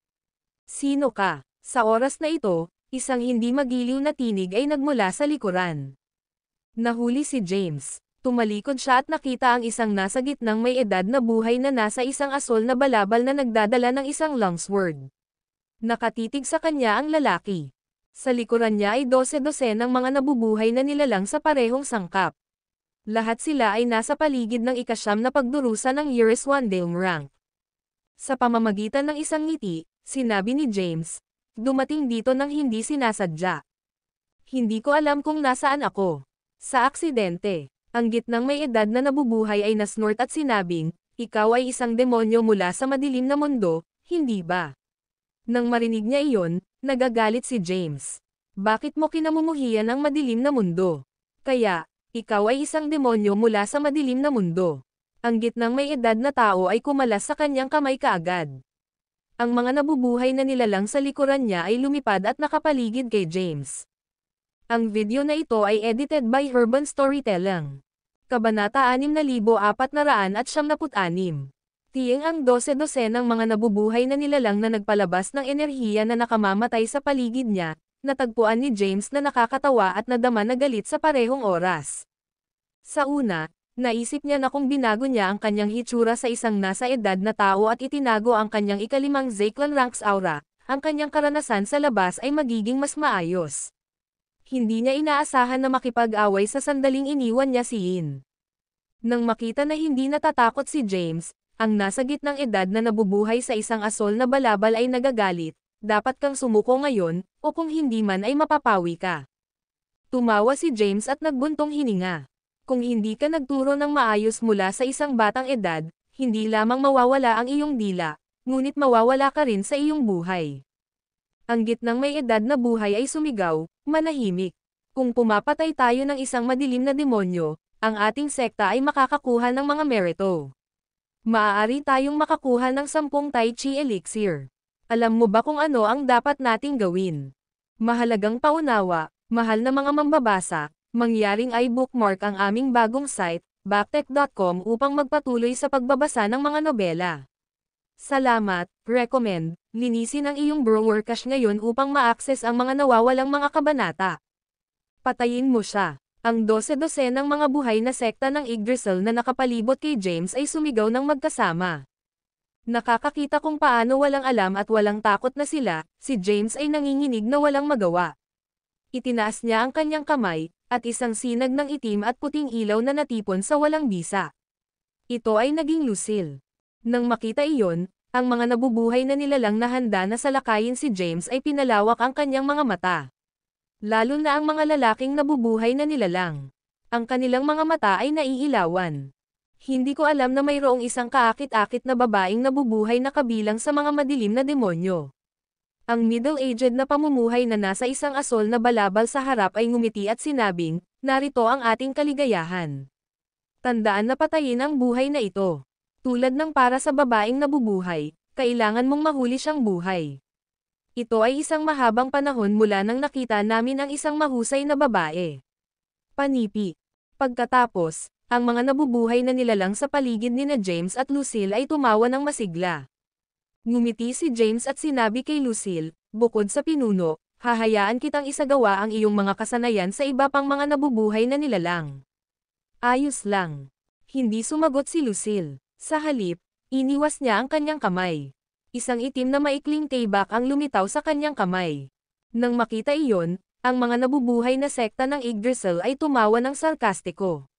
Sino ka? Sa oras na ito, isang hindi magiliw na tinig ay nagmula sa likuran. Nahuli si James. Tumalikod siya at nakita ang isang nasa gitnang may edad na buhay na nasa isang asol na balabal na nagdadala ng isang longsword. Nakatitig sa kanya ang lalaki. Sa likuran niya ay 12-12 ng mga nabubuhay na nilalang sa parehong sangkap. Lahat sila ay nasa paligid ng ikasyam na pagdurusa ng Eurus 1 Zeong rank. Sa pamamagitan ng isang ngiti, sinabi ni James, "Dumating dito nang hindi sinasadya. Hindi ko alam kung nasaan ako." Sa aksidente, ang gitnang may edad na nabubuhay ay nasnort at sinabing, "Ikaw ay isang demonyo mula sa madilim na mundo, hindi ba?" Nang marinig niya iyon, nagagalit si James. "Bakit mo kinamumuhian ang madilim na mundo? Kaya, ikaw ay isang demonyo mula sa madilim na mundo." Ang gitnang may edad na tao ay kumalas sa kanyang kamay kaagad. Ang mga nabubuhay na nilalang sa likuran niya ay lumipad at nakapaligid kay James. Ang video na ito ay edited by Urban Storytelling. Kabanata 6476. Tiyeng ang 12-12 ng mga nabubuhay na nilalang na nagpalabas ng enerhiya na nakamamatay sa paligid niya, natagpuan ni James na nakakatawa at nadama na galit sa parehong oras. Sa una, naisip niya na kung binago niya ang kanyang hitsura sa isang nasa edad na tao at itinago ang kanyang ikalimang Zeklan ranks aura, ang kanyang karanasan sa labas ay magiging mas maayos. Hindi niya inaasahan na makipag-away sa sandaling iniwan niya si Yin. Nang makita na hindi natatakot si James, ang nasa gitnang edad na nabubuhay sa isang asol na balabal ay nagagalit, "Dapat kang sumuko ngayon, o kung hindi man ay mapapawi ka." Tumawa si James at nagbuntong hininga. "Kung hindi ka nagturo ng maayos mula sa isang batang edad, hindi lamang mawawala ang iyong dila, ngunit mawawala ka rin sa iyong buhay." Ang gitnang may edad na buhay ay sumigaw, "Manahimik. Kung pumapatay tayo ng isang madilim na demonyo, ang ating sekta ay makakakuha ng mga merito. Maaari tayong makakuha ng 10 Tai Chi elixir. Alam mo ba kung ano ang dapat nating gawin?" Mahalagang paunawa, mahal na mga mambabasa, mangyaring i-bookmark ang aming bagong site, backtech.com upang magpatuloy sa pagbabasa ng mga nobela. Salamat, recommend, linisin ang iyong browser cache ngayon upang ma-access ang mga nawawalang mga kabanata. Patayin mo siya. Ang 12-12 ng mga buhay na sekta ng Yggdrasil na nakapalibot kay James ay sumigaw ng magkasama. Nakakakita kung paano walang alam at walang takot na sila, si James ay nanginginig na walang magawa. Itinaas niya ang kanyang kamay, at isang sinag ng itim at puting ilaw na natipon sa walang bisa. Ito ay naging Lucille. Nang makita iyon, ang mga nabubuhay na nilalang na handa na salakayin si James ay pinalawak ang kanyang mga mata. Lalo na ang mga lalaking nabubuhay na nilalang. Ang kanilang mga mata ay naiilawan. Hindi ko alam na mayroong isang kaakit-akit na babaeng nabubuhay na kabilang sa mga madilim na demonyo. Ang middle-aged na pamumuhay na nasa isang asol na balabal sa harap ay ngumiti at sinabing, narito ang ating kaligayahan. Tandaan na patayin ang buhay na ito. Tulad ng para sa babaeng nabubuhay, kailangan mong mahuli siyang buhay. Ito ay isang mahabang panahon mula nang nakita namin ang isang mahusay na babae. Panipi. Pagkatapos, ang mga nabubuhay na nilalang sa paligid ni na James at Lucille ay tumawa ng masigla. Ngumiti si James at sinabi kay Lucille, bukod sa pinuno, hahayaan kitang isagawa ang iyong mga kasanayan sa iba pang mga nabubuhay na nilalang. Ayos lang. Hindi sumagot si Lucille. Sa halip, iniwas niya ang kanyang kamay. Isang itim na maikling taybak ang lumitaw sa kanyang kamay. Nang makita iyon, ang mga nabubuhay na sekta ng Yggdrasil ay tumawa ng sarkastiko.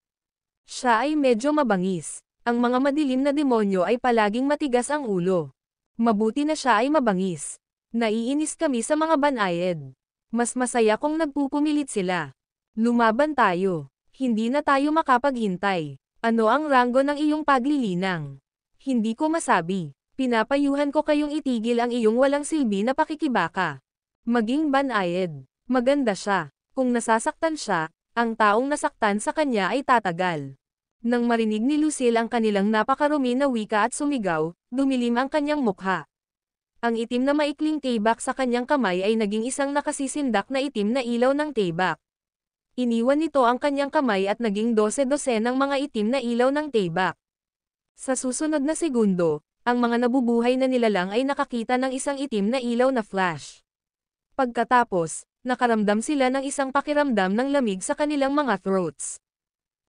Siya ay medyo mabangis. Ang mga madilim na demonyo ay palaging matigas ang ulo. Mabuti na siya ay mabangis. Naiinis kami sa mga banayad. Mas masaya kung nagpupumilit sila. Lumaban tayo. Hindi na tayo makapaghintay. Ano ang ranggo ng iyong paglilinang? Hindi ko masabi. Pinapayuhan ko kayong itigil ang iyong walang silbi na pakikibaka. Maging banayad. Maganda siya. Kung nasasaktan siya, ang taong nasaktan sa kanya ay tatagal. Nang marinig ni Lucille ang kanilang napakarumi na wika at sumigaw, dumilim ang kanyang mukha. Ang itim na maikling taybak sa kanyang kamay ay naging isang nakasisindak na itim na ilaw ng taybak. Iniwan nito ang kanyang kamay at naging 12 ng mga itim na ilaw ng taybak. Sa susunod na segundo, ang mga nabubuhay na nilalang ay nakakita ng isang itim na ilaw na flash. Pagkatapos, nakaramdam sila ng isang pakiramdam ng lamig sa kanilang mga throats.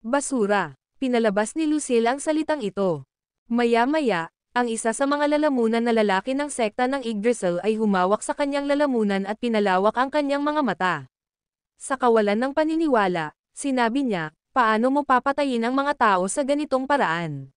Basura. Pinalabas ni Lucille ang salitang ito. Maya-maya, ang isa sa mga lalamunan na lalaki ng sekta ng Yggdrasil ay humawak sa kanyang lalamunan at pinalawak ang kanyang mga mata. Sa kawalan ng paniniwala, sinabi niya, paano mo papatayin ang mga tao sa ganitong paraan?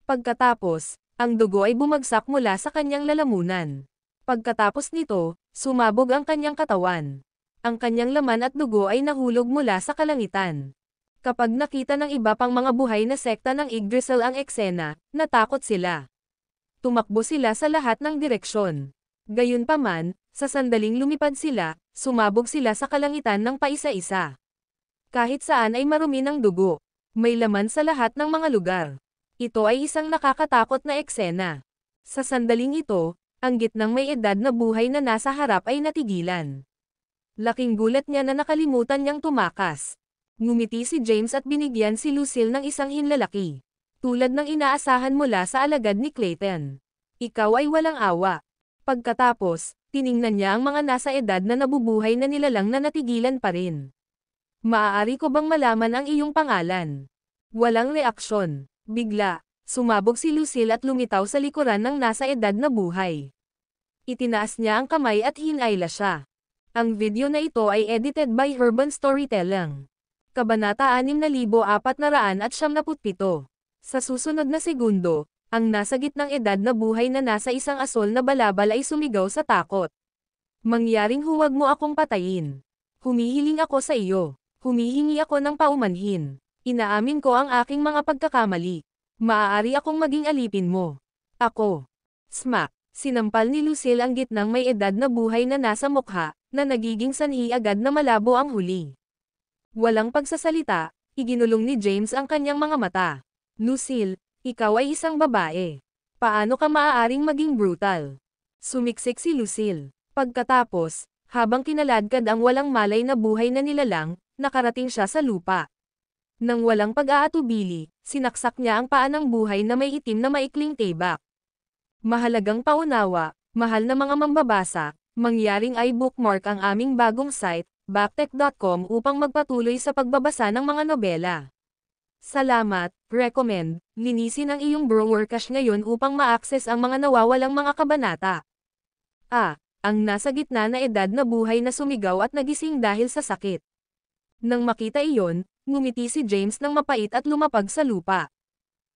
Pagkatapos, ang dugo ay bumagsak mula sa kanyang lalamunan. Pagkatapos nito, sumabog ang kanyang katawan. Ang kanyang laman at dugo ay nahulog mula sa kalangitan. Kapag nakita ng iba pang mga buhay na sekta ng Yggdrasil ang eksena, natakot sila. Tumakbo sila sa lahat ng direksyon. Gayunpaman, sa sandaling lumipad sila, sumabog sila sa kalangitan ng paisa-isa. Kahit saan ay marumi ng dugo. May laman sa lahat ng mga lugar. Ito ay isang nakakatakot na eksena. Sa sandaling ito, ang gitnang may edad na buhay na nasa harap ay natigilan. Laking gulat niya na nakalimutan niyang tumakas. Ngumiti si James at binigyan si Lucille ng isang hinlalaki. Tulad ng inaasahan mula sa alagad ni Clayton. Ikaw ay walang awa. Pagkatapos, tiningnan niya ang mga nasa edad na nabubuhay na nilalang na natigilan pa rin. Maaari ko bang malaman ang iyong pangalan? Walang reaksyon. Bigla, sumabog si Lucille at lumitaw sa likuran ng nasa edad na buhay. Itinaas niya ang kamay at hinayla siya. Ang video na ito ay edited by Urban Storytelling. Kabanata 6477. Sa susunod na segundo, ang nasa gitnang edad na buhay na nasa isang asol na balabal ay sumigaw sa takot. Mangyaring huwag mo akong patayin. Humihiling ako sa iyo. Humihingi ako ng paumanhin. Inaamin ko ang aking mga pagkakamali. Maaari akong maging alipin mo. Ako. Smack. Sinampal ni Lucille ang gitnang may edad na buhay na nasa mukha, na nagiging sanhi agad na malabo ang huli. Walang pagsasalita, iginulong ni James ang kanyang mga mata. Lucille, ikaw ay isang babae. Paano ka maaaring maging brutal? Sumiksik si Lucille. Pagkatapos, habang kinaladkad ang walang malay na buhay na nilalang, nakarating siya sa lupa. Nang walang pag-aatubili, sinaksak niya ang paa ng buhay na may itim na maikling taybak. Mahalagang paunawa, mahal na mga mambabasa, mangyaring i-bookmark ang aming bagong site, backtech.com upang magpatuloy sa pagbabasa ng mga nobela. Salamat, recommend, linisin ang iyong browser cache ngayon upang ma-access ang mga nawawalang mga kabanata. Ang nasa gitna na edad na buhay na sumigaw at nagising dahil sa sakit. Nang makita iyon, ngumiti si James ng mapait at lumapag sa lupa.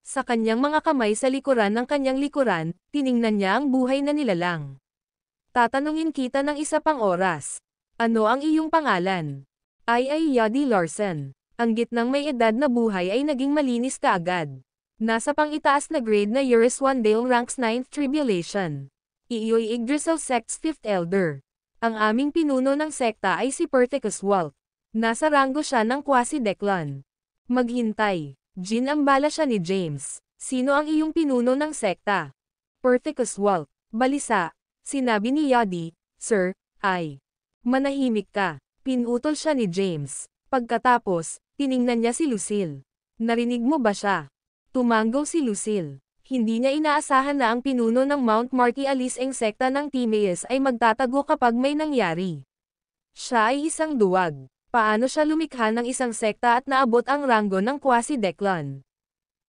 Sa kanyang mga kamay sa likuran ng kanyang likuran, tiningnan niya ang buhay na nilalang. Tatanungin kita ng isa pang oras. Ano ang iyong pangalan? Yadi Larson. Ang gitnang may edad na buhay ay naging malinis kaagad. Nasa pang-itaas na grade na Euryswandale ranks 9th Tribulation. Iyoy Yggdrasil Sect's 5th Elder. Ang aming pinuno ng sekta ay si Perticus Walt. Nasa ranggo siya ng Quasi-Declan. Maghintay. Ginambala siya ni James. Sino ang iyong pinuno ng sekta? Perticus Walt. Balisa. Sinabi ni Yadi, Sir, ay. Manahimik ka. Pinutol siya ni James. Pagkatapos, tiningnan niya si Lucille. Narinig mo ba siya? Tumanggaw si Lucille. Hindi niya inaasahan na ang pinuno ng Mount Marty Alice ang sekta ng Timaeus ay magtatago kapag may nangyari. Siya ay isang duwag. Paano siya lumikha ng isang sekta at naabot ang ranggo ng Quasi-Declan?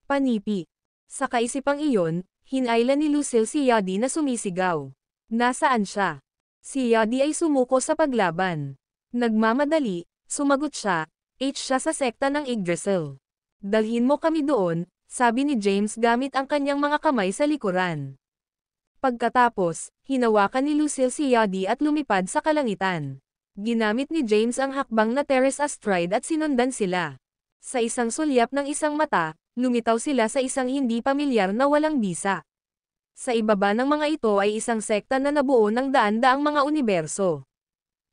Panipi. Sa kaisipang iyon, hinayla ni Lucille si Yadi na sumisigaw. Nasaan siya? Si Yadi ay sumuko sa paglaban. Nagmamadali, sumagot siya, siya sa sekta ng Yggdrasil. Dalhin mo kami doon, sabi ni James gamit ang kanyang mga kamay sa likuran. Pagkatapos, hinawakan ni Lucille si Yadi at lumipad sa kalangitan. Ginamit ni James ang hakbang na Terrace Astride at sinundan sila. Sa isang sulyap ng isang mata, lumitaw sila sa isang hindi pamilyar na walang bisa. Sa ibaba ng mga ito ay isang sekta na nabuo ng daan-daang mga universo.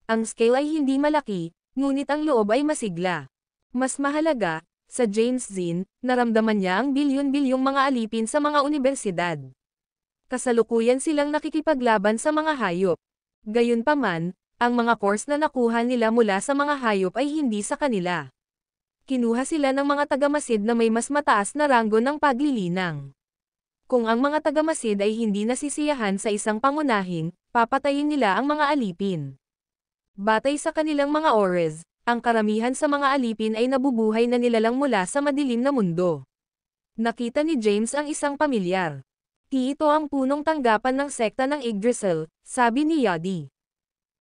Ang scale ay hindi malaki, ngunit ang loob ay masigla. Mas mahalaga, sa James Zinn, naramdaman niya ang bilyon-bilyong mga alipin sa mga unibersidad. Kasalukuyan silang nakikipaglaban sa mga hayop. Gayunpaman, ang mga course na nakuha nila mula sa mga hayop ay hindi sa kanila. Kinuha sila ng mga tagamasid na may mas mataas na ranggo ng paglilinang. Kung ang mga tagamasid ay hindi nasisiyahan sa isang pangunahing, papatayin nila ang mga alipin. Batay sa kanilang mga ores, ang karamihan sa mga alipin ay nabubuhay na nilalang mula sa madilim na mundo. Nakita ni James ang isang pamilyar. Ito ang punong tanggapan ng sekta ng Yggdrasil, sabi ni Yadi.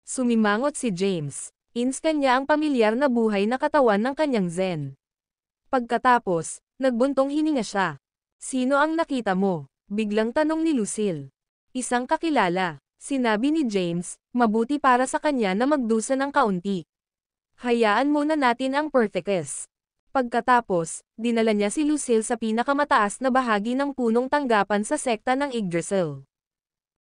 Sumimangot si James. Inscan niya ang pamilyar na buhay na katawan ng kanyang Zen. Pagkatapos, nagbuntong hininga siya. Sino ang nakita mo? Biglang tanong ni Lucille. Isang kakilala. Sinabi ni James, mabuti para sa kanya na magdusa ng kaunti. Hayaan muna natin ang Perticus. Pagkatapos, dinala niya si Lucille sa pinakamataas na bahagi ng punong tanggapan sa sekta ng Yggdrasil.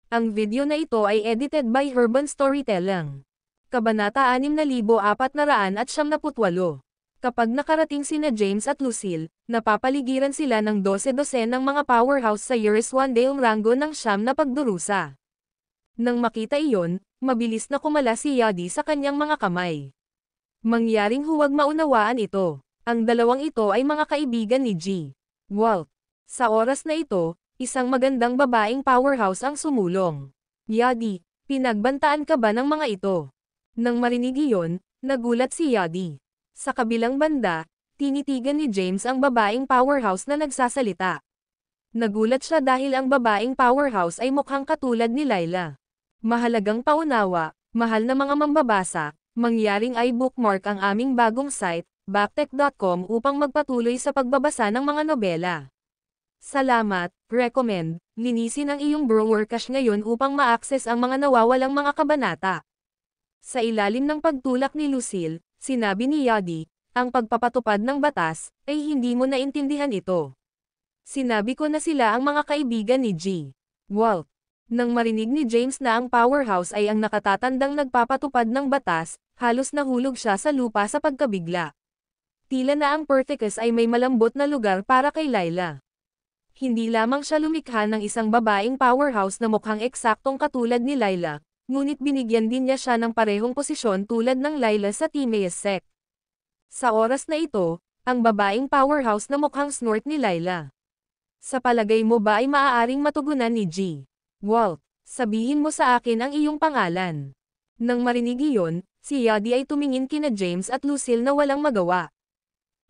Ang video na ito ay edited by Urban Storytelling. Kabanata 6478. Kapag nakarating sina James at Lucille, napapaligiran sila ng 12 ng mga powerhouse sa Euryswandale ranggo ng siyam na pagdurusa. Nang makita iyon, mabilis na kumala si Yadi sa kanyang mga kamay. Mangyaring huwag maunawaan ito. Ang dalawang ito ay mga kaibigan ni G. Walt. Sa oras na ito, isang magandang babaeng powerhouse ang sumulong. Yadi, pinagbantaan ka ba ng mga ito? Nang marinig iyon, nagulat si Yadi. Sa kabilang banda, tinitigan ni James ang babaeng powerhouse na nagsasalita. Nagulat siya dahil ang babaeng powerhouse ay mukhang katulad ni Layla. Mahalagang paunawa, mahal na mga mambabasa, mangyaring i-bookmark ang aming bagong site, backtech.com upang magpatuloy sa pagbabasa ng mga nobela. Salamat, recommend, linisin ang iyong browser cache ngayon upang ma-access ang mga nawawalang mga kabanata. Sa ilalim ng pagtulak ni Lucille, sinabi ni Yadi, ang pagpapatupad ng batas, ay hindi mo naintindihan ito. Sinabi ko na sila ang mga kaibigan ni G. Walt. Nang marinig ni James na ang powerhouse ay ang nakatatandang nagpapatupad ng batas, halos nahulog siya sa lupa sa pagkabigla. Tila na ang Perticus ay may malambot na lugar para kay Layla. Hindi lamang siya lumikha ng isang babaeng powerhouse na mukhang eksaktong katulad ni Layla, ngunit binigyan din niya siya ng parehong posisyon tulad ng Layla sa Timaeus sect. Sa oras na ito, ang babaeng powerhouse na mukhang snort ni Layla. Sa palagay mo ba ay maaaring matugunan ni G. Walt, sabihin mo sa akin ang iyong pangalan. Nang marinig iyon, si Yadi ay tumingin kina James at Lucille na walang magawa.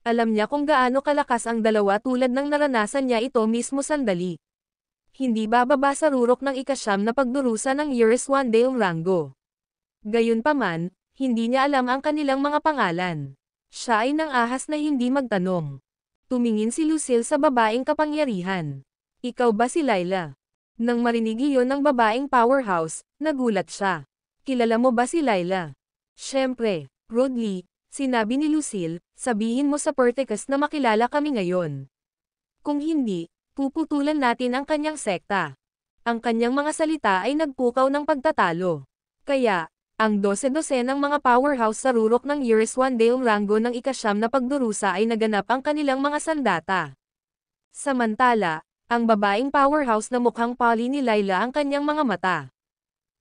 Alam niya kung gaano kalakas ang dalawa tulad ng naranasan niya ito mismo sandali. Hindi bababa sa rurok ng ikasyam na pagdurusa ng Euryswandale ranggo. Gayunpaman, hindi niya alam ang kanilang mga pangalan. Siya ay nang-ahas na hindi magtanong. Tumingin si Lucille sa babaeng kapangyarihan. Ikaw ba si Layla? Nang marinig iyon ng babaeng powerhouse, nagulat siya. Kilala mo ba si Layla? Siyempre, Rodley, sinabi ni Lucille, sabihin mo sa Perticus na makilala kami ngayon. Kung hindi, puputulan natin ang kanyang sekta. Ang kanyang mga salita ay nagpukaw ng pagtatalo. Kaya, ang 12-12 ng mga powerhouse sa rurok ng Yeriswandail Rango ng ika-9 na pagdurusa ay naganap ang kanilang mga sandata. Samantala, ang babaeng powerhouse na mukhang Polly ni Layla ang kanyang mga mata.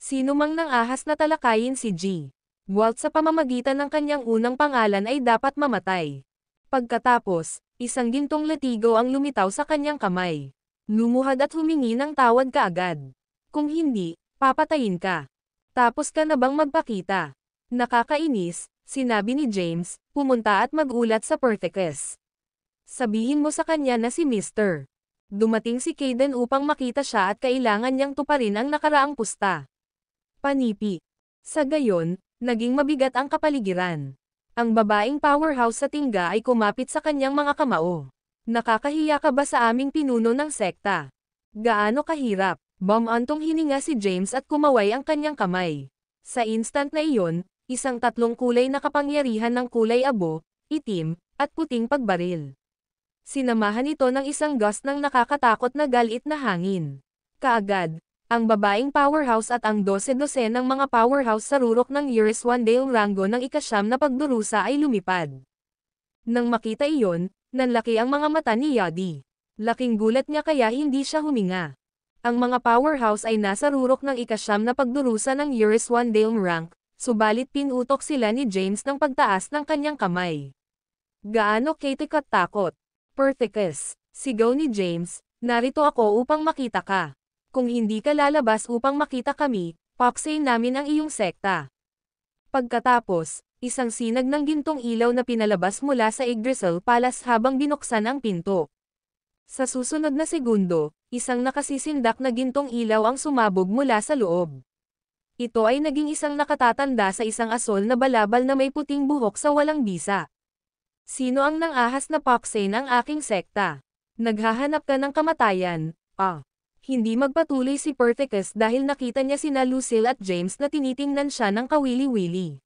Sino mang nang ahas na talakayin si G. Walt sa pamamagitan ng kanyang unang pangalan ay dapat mamatay. Pagkatapos, isang gintong latigo ang lumitaw sa kanyang kamay. Lumuhad at humingi ng tawad kaagad. Kung hindi, papatayin ka. Tapos ka na bang magpakita? Nakakainis, sinabi ni James, pumunta at magulat sa Perthes. Sabihin mo sa kanya na si Mr. Dumating si Kaden upang makita siya at kailangan niyang tuparin ang nakaraang pusta. Panipi. Sa gayon, naging mabigat ang kapaligiran. Ang babaeng powerhouse sa tingga ay kumapit sa kanyang mga kamao. Nakakahiya ka ba sa aming pinuno ng sekta? Gaano kahirap? Bumantong hininga si James at kumaway ang kanyang kamay. Sa instant na iyon, isang 3 kulay na kapangyarihan ng kulay abo, itim, at puting pagbaril. Sinamahan ito ng isang gust ng nakakatakot na galit na hangin. Kaagad, ang babaeng powerhouse at ang 12-12 ng mga powerhouse sa rurok ng Yeriswandail Rango ng ika-9 na pagdurusa ay lumipad. Nang makita iyon, nanlaki ang mga mata ni Yadi. Laking gulat niya kaya hindi siya huminga. Ang mga powerhouse ay nasa rurok ng ika-9 na pagdurusa ng Yeriswandail rank, subalit pinutok sila ni James ng pagtaas ng kanyang kamay. Gaano katikot takot? Perthes, sigaw ni James, narito ako upang makita ka. Kung hindi ka lalabas upang makita kami, paksayin namin ang iyong sekta. Pagkatapos, isang sinag ng gintong ilaw na pinalabas mula sa Yggdrasil Palace habang binuksan ang pinto. Sa susunod na segundo, isang nakasisindak na gintong ilaw ang sumabog mula sa loob. Ito ay naging isang nakatatanda sa isang asol na balabal na may puting buhok sa walang bisa. Sino ang nang-ahas na paksayin ang aking sekta? Naghahanap ka ng kamatayan, Hindi magpatuloy si Perthes dahil nakita niya sina Lucille at James na tinitingnan siya ng kawili-wili.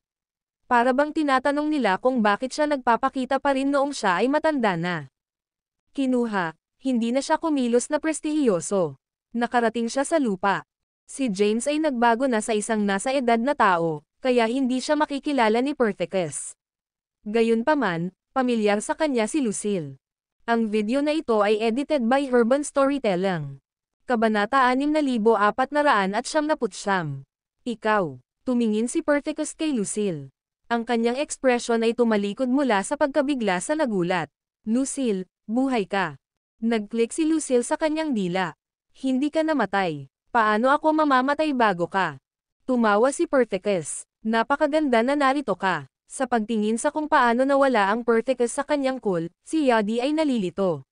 Para bang tinatanong nila kung bakit siya nagpapakita pa rin noong siya ay matanda na. Kinuha, hindi na siya kumilos na prestihiyoso. Nakarating siya sa lupa. Si James ay nagbago na sa isang nasa edad na tao, kaya hindi siya makikilala ni Perthes. Gayunpaman, pamilyar sa kanya si Lucille. Ang video na ito ay edited by Urban Storytelling. Kabanata 6499. Ikaw. Tumingin si Perthes kay Lucille. Ang kanyang ekspresyon ay tumalikod mula sa pagkabigla sa nagulat. Lucille, buhay ka. Nag-click si Lucille sa kanyang dila. Hindi ka namatay. Paano ako mamamatay bago ka? Tumawa si Perthes. Napakaganda na narito ka. Sa pagtingin sa kung paano nawala ang Perthes sa kanyang cool, si Yadi ay nalilito.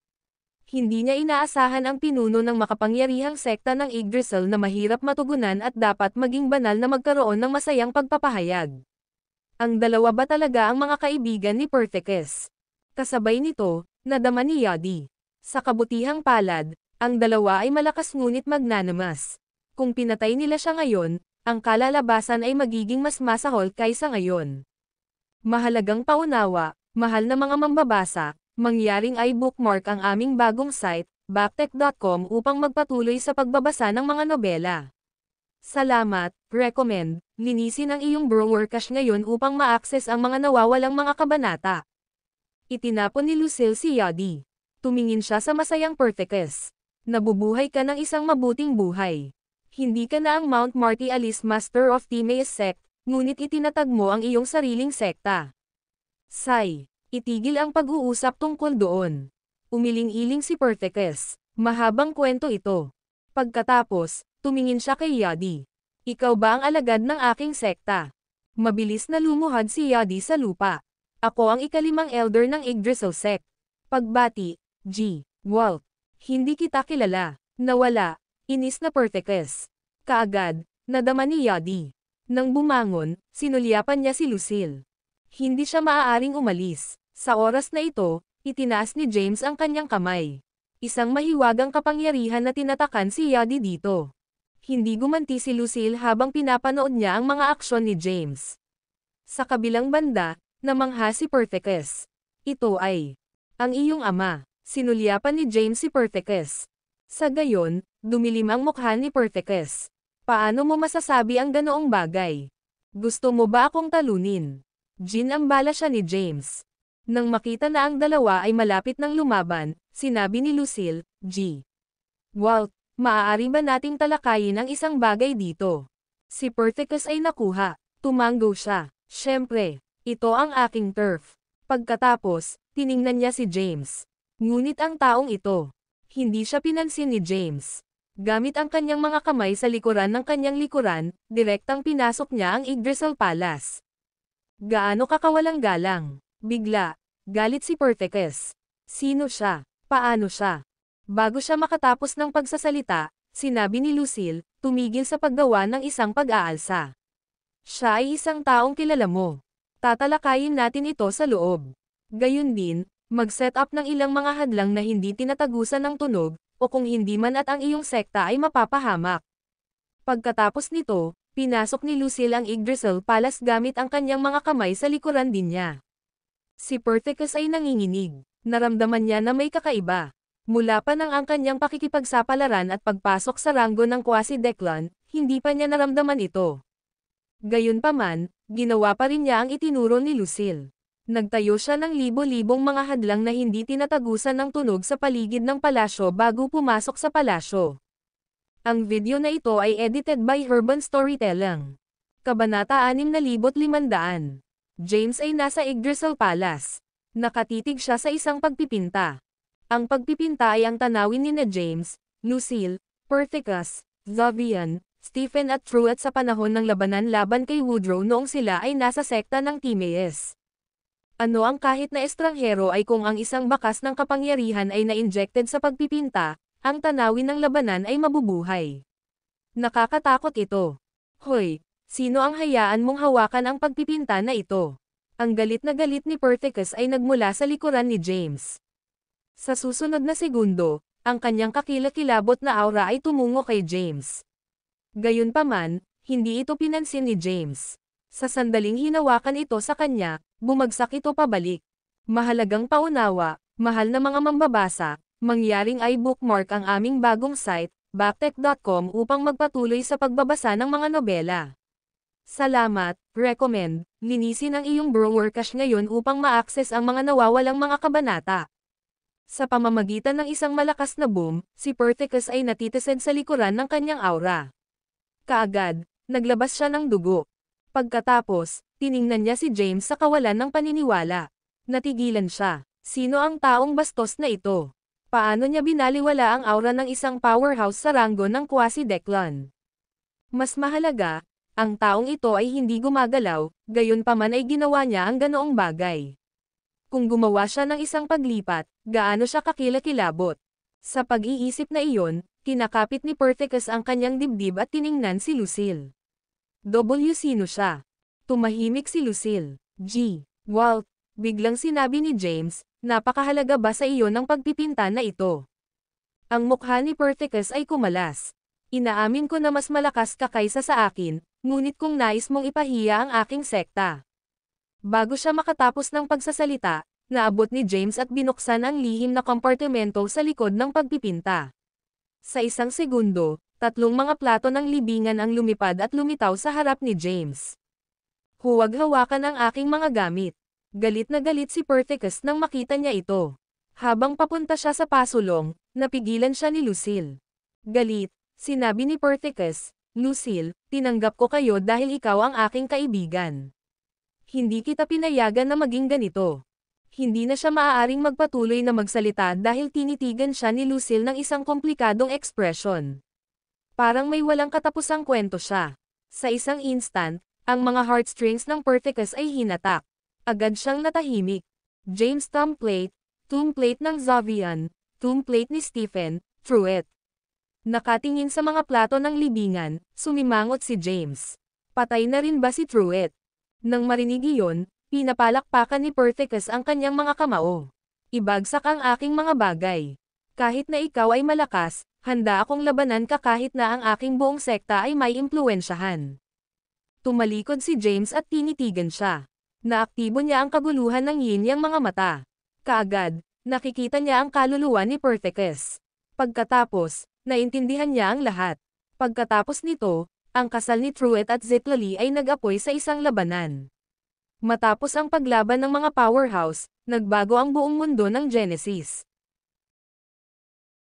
Hindi niya inaasahan ang pinuno ng makapangyarihang sekta ng Yggdrasil na mahirap matugunan at dapat maging banal na magkaroon ng masayang pagpapahayag. Ang dalawa ba talaga ang mga kaibigan ni Perthes? Kasabay nito, nadama ni Yadi. Sa kabutihang palad, ang dalawa ay malakas ngunit magnanimous. Kung pinatay nila siya ngayon, ang kalalabasan ay magiging mas masahol kaysa ngayon. Mahalagang paunawa, mahal na mga mambabasa, mangyaring i-bookmark ang aming bagong site, backtech.com upang magpatuloy sa pagbabasa ng mga nobela. Salamat, recommend, linisin ang iyong browser cache ngayon upang ma-access ang mga nawawalang mga kabanata. Itinapon ni Lucille si Yadi. Tumingin siya sa masayang Perthes. Nabubuhay ka ng isang mabuting buhay. Hindi ka na ang Mount Marty Alice Master of Timaeus Sect, ngunit itinatag mo ang iyong sariling sekta. Sigh. Itigil ang pag-uusap tungkol doon. Umiling-iling si Perthes. Mahabang kwento ito. Pagkatapos, tumingin siya kay Yadi. Ikaw ba ang alagad ng aking sekta? Mabilis na lumuhad si Yadi sa lupa. Ako ang ika-5 elder ng Yggdrasil Sect. Pagbati, G. Walt. Hindi kita kilala. Nawala. Inis na Perthes. Kaagad, nadama ni Yadi. Nang bumangon, sinulyapan niya si Lucille. Hindi siya maaaring umalis. Sa oras na ito, itinaas ni James ang kanyang kamay. Isang mahiwagang kapangyarihan na tinatakan si Yadi dito. Hindi gumanti si Lucille habang pinapanood niya ang mga aksyon ni James. Sa kabilang banda, namangha si Perthes. Ito ay ang iyong ama. Sinulyapan ni James si Perthes. Sa gayon, dumilim ang mukha ni Perthes. Paano mo masasabi ang ganoong bagay? Gusto mo ba akong talunin? Ginambala siya ni James. Nang makita na ang dalawa ay malapit ng lumaban, sinabi ni Lucille, G. Walt, maaari ba nating talakayin ang isang bagay dito? Si Perthes ay nakuha. Tumanggo siya. Siyempre, ito ang aking turf. Pagkatapos, tiningnan niya si James. Ngunit ang taong ito, hindi siya pinansin ni James. Gamit ang kanyang mga kamay sa likuran ng kanyang likuran, direktang pinasok niya ang Yggdrasil Palace. Gaano kakawalang galang? Bigla, galit si Perthes. Sino siya? Paano siya? Bago siya makatapos ng pagsasalita, sinabi ni Lucille, tumigil sa paggawa ng isang pag-aalsa. Siya ay isang taong kilala mo. Tatalakayin natin ito sa loob. Gayun din, mag-set up ng ilang mga hadlang na hindi tinatagusan ng tunog, o kung hindi man at ang iyong sekta ay mapapahamak. Pagkatapos nito, pinasok ni Lucille ang Yggdrasil Palace gamit ang kanyang mga kamay sa likuran din niya. Si Perthes ay nanginginig. Naramdaman niya na may kakaiba. Mula pa nang ang kanyang pakikipagsapalaran at pagpasok sa ranggo ng Quasi-Declan, hindi pa niya naramdaman ito. Gayunpaman, ginawa pa rin niya ang itinuro ni Lucille. Nagtayo siya ng libo-libong mga hadlang na hindi tinatagusan ng tunog sa paligid ng palasyo bago pumasok sa palasyo. Ang video na ito ay edited by Urban Storytelling. Kabanata 6500. James ay nasa Yggdrasil Palace. Nakatitig siya sa isang pagpipinta. Ang pagpipinta ay ang tanawin ni James, Lucille, Perthes, Xavian, Stephen at Truett sa panahon ng labanan laban kay Woodrow noong sila ay nasa sekta ng Timaeus. Ano ang kahit na estranghero ay kung ang isang bakas ng kapangyarihan ay na-injected sa pagpipinta, ang tanawin ng labanan ay mabubuhay. Nakakatakot ito. Hoy! Sino ang hayaan mong hawakan ang pagpipinta na ito? Ang galit na galit ni Perthes ay nagmula sa likuran ni James. Sa susunod na segundo, ang kanyang kakilakilabot na aura ay tumungo kay James. Gayunpaman, hindi ito pinansin ni James. Sa sandaling hinawakan ito sa kanya, bumagsak ito pabalik. Mahalagang paunawa, mahal na mga mambabasa, mangyaring ay bookmark ang aming bagong site, backtech.com upang magpatuloy sa pagbabasa ng mga nobela. Salamat, recommend, linisin ang iyong browser cache ngayon upang ma-access ang mga nawawalang mga kabanata. Sa pamamagitan ng isang malakas na boom, si Perthes ay natitised sa likuran ng kanyang aura. Kaagad, naglabas siya ng dugo. Pagkatapos, tiningnan niya si James sa kawalan ng paniniwala. Natigilan siya. Sino ang taong bastos na ito? Paano niya binaliwala ang aura ng isang powerhouse sa ranggo ng Quasi-Declan? Mas mahalaga, ang taong ito ay hindi gumagalaw, gayunpaman ay ginawa niya ang ganoong bagay. Kung gumawa siya ng isang paglipat, gaano siya kakilakilabot? Sa pag-iisip na iyon, kinakapit ni Perthes ang kanyang dibdib at tiningnan si Lucille. Sino siya? Tumahimik si Lucille. G. Walt, biglang sinabi ni James, napakahalaga ba sa iyo ng pagpipinta na ito? Ang mukha ni Perthes ay kumalas. Inaamin ko na mas malakas ka kaysa sa akin, ngunit kung nais mong ipahiya ang aking sekta. Bago siya makatapos ng pagsasalita, naabot ni James at binuksan ang lihim na kompartimento sa likod ng pagpipinta. Sa isang segundo, 3 mga plato ng libingan ang lumipad at lumitaw sa harap ni James. Huwag hawakan ang aking mga gamit. Galit na galit si Perthes nang makita niya ito. Habang papunta siya sa pasulong, napigilan siya ni Lucille. Galit, sinabi ni Perthes, Lucille, tinanggap ko kayo dahil ikaw ang aking kaibigan. Hindi kita pinayagan na maging ganito. Hindi na siya maaaring magpatuloy na magsalita dahil tinitigan siya ni Lucille ng isang komplikadong ekspresyon. Parang may walang katapusang kwento siya. Sa isang instant, ang mga heartstrings ng Perthes ay hinatak. Agad siyang natahimik. James template ng Xavian, template ni Stephen, Truett. Nakatingin sa mga plato ng libingan, sumimangot si James. Patay na rin ba si Truett? Nang marinig iyon, pinapalakpakan ni Perthes ang kanyang mga kamao. Ibagsak ang aking mga bagay. Kahit na ikaw ay malakas, handa akong labanan ka kahit na ang aking buong sekta ay may impluwensyahan. Tumalikod si James at tinitigan siya. Naaktibo niya ang kaguluhan ng yin-yang mga mata. Kaagad, Nakikita niya ang kaluluwa ni Perthes. Pagkatapos, naintindihan niya ang lahat. Pagkatapos nito, ang kasal ni Truett at Zitlali ay nag-apoy sa isang labanan. Matapos ang paglaban ng mga powerhouse, nagbago ang buong mundo ng Genesis.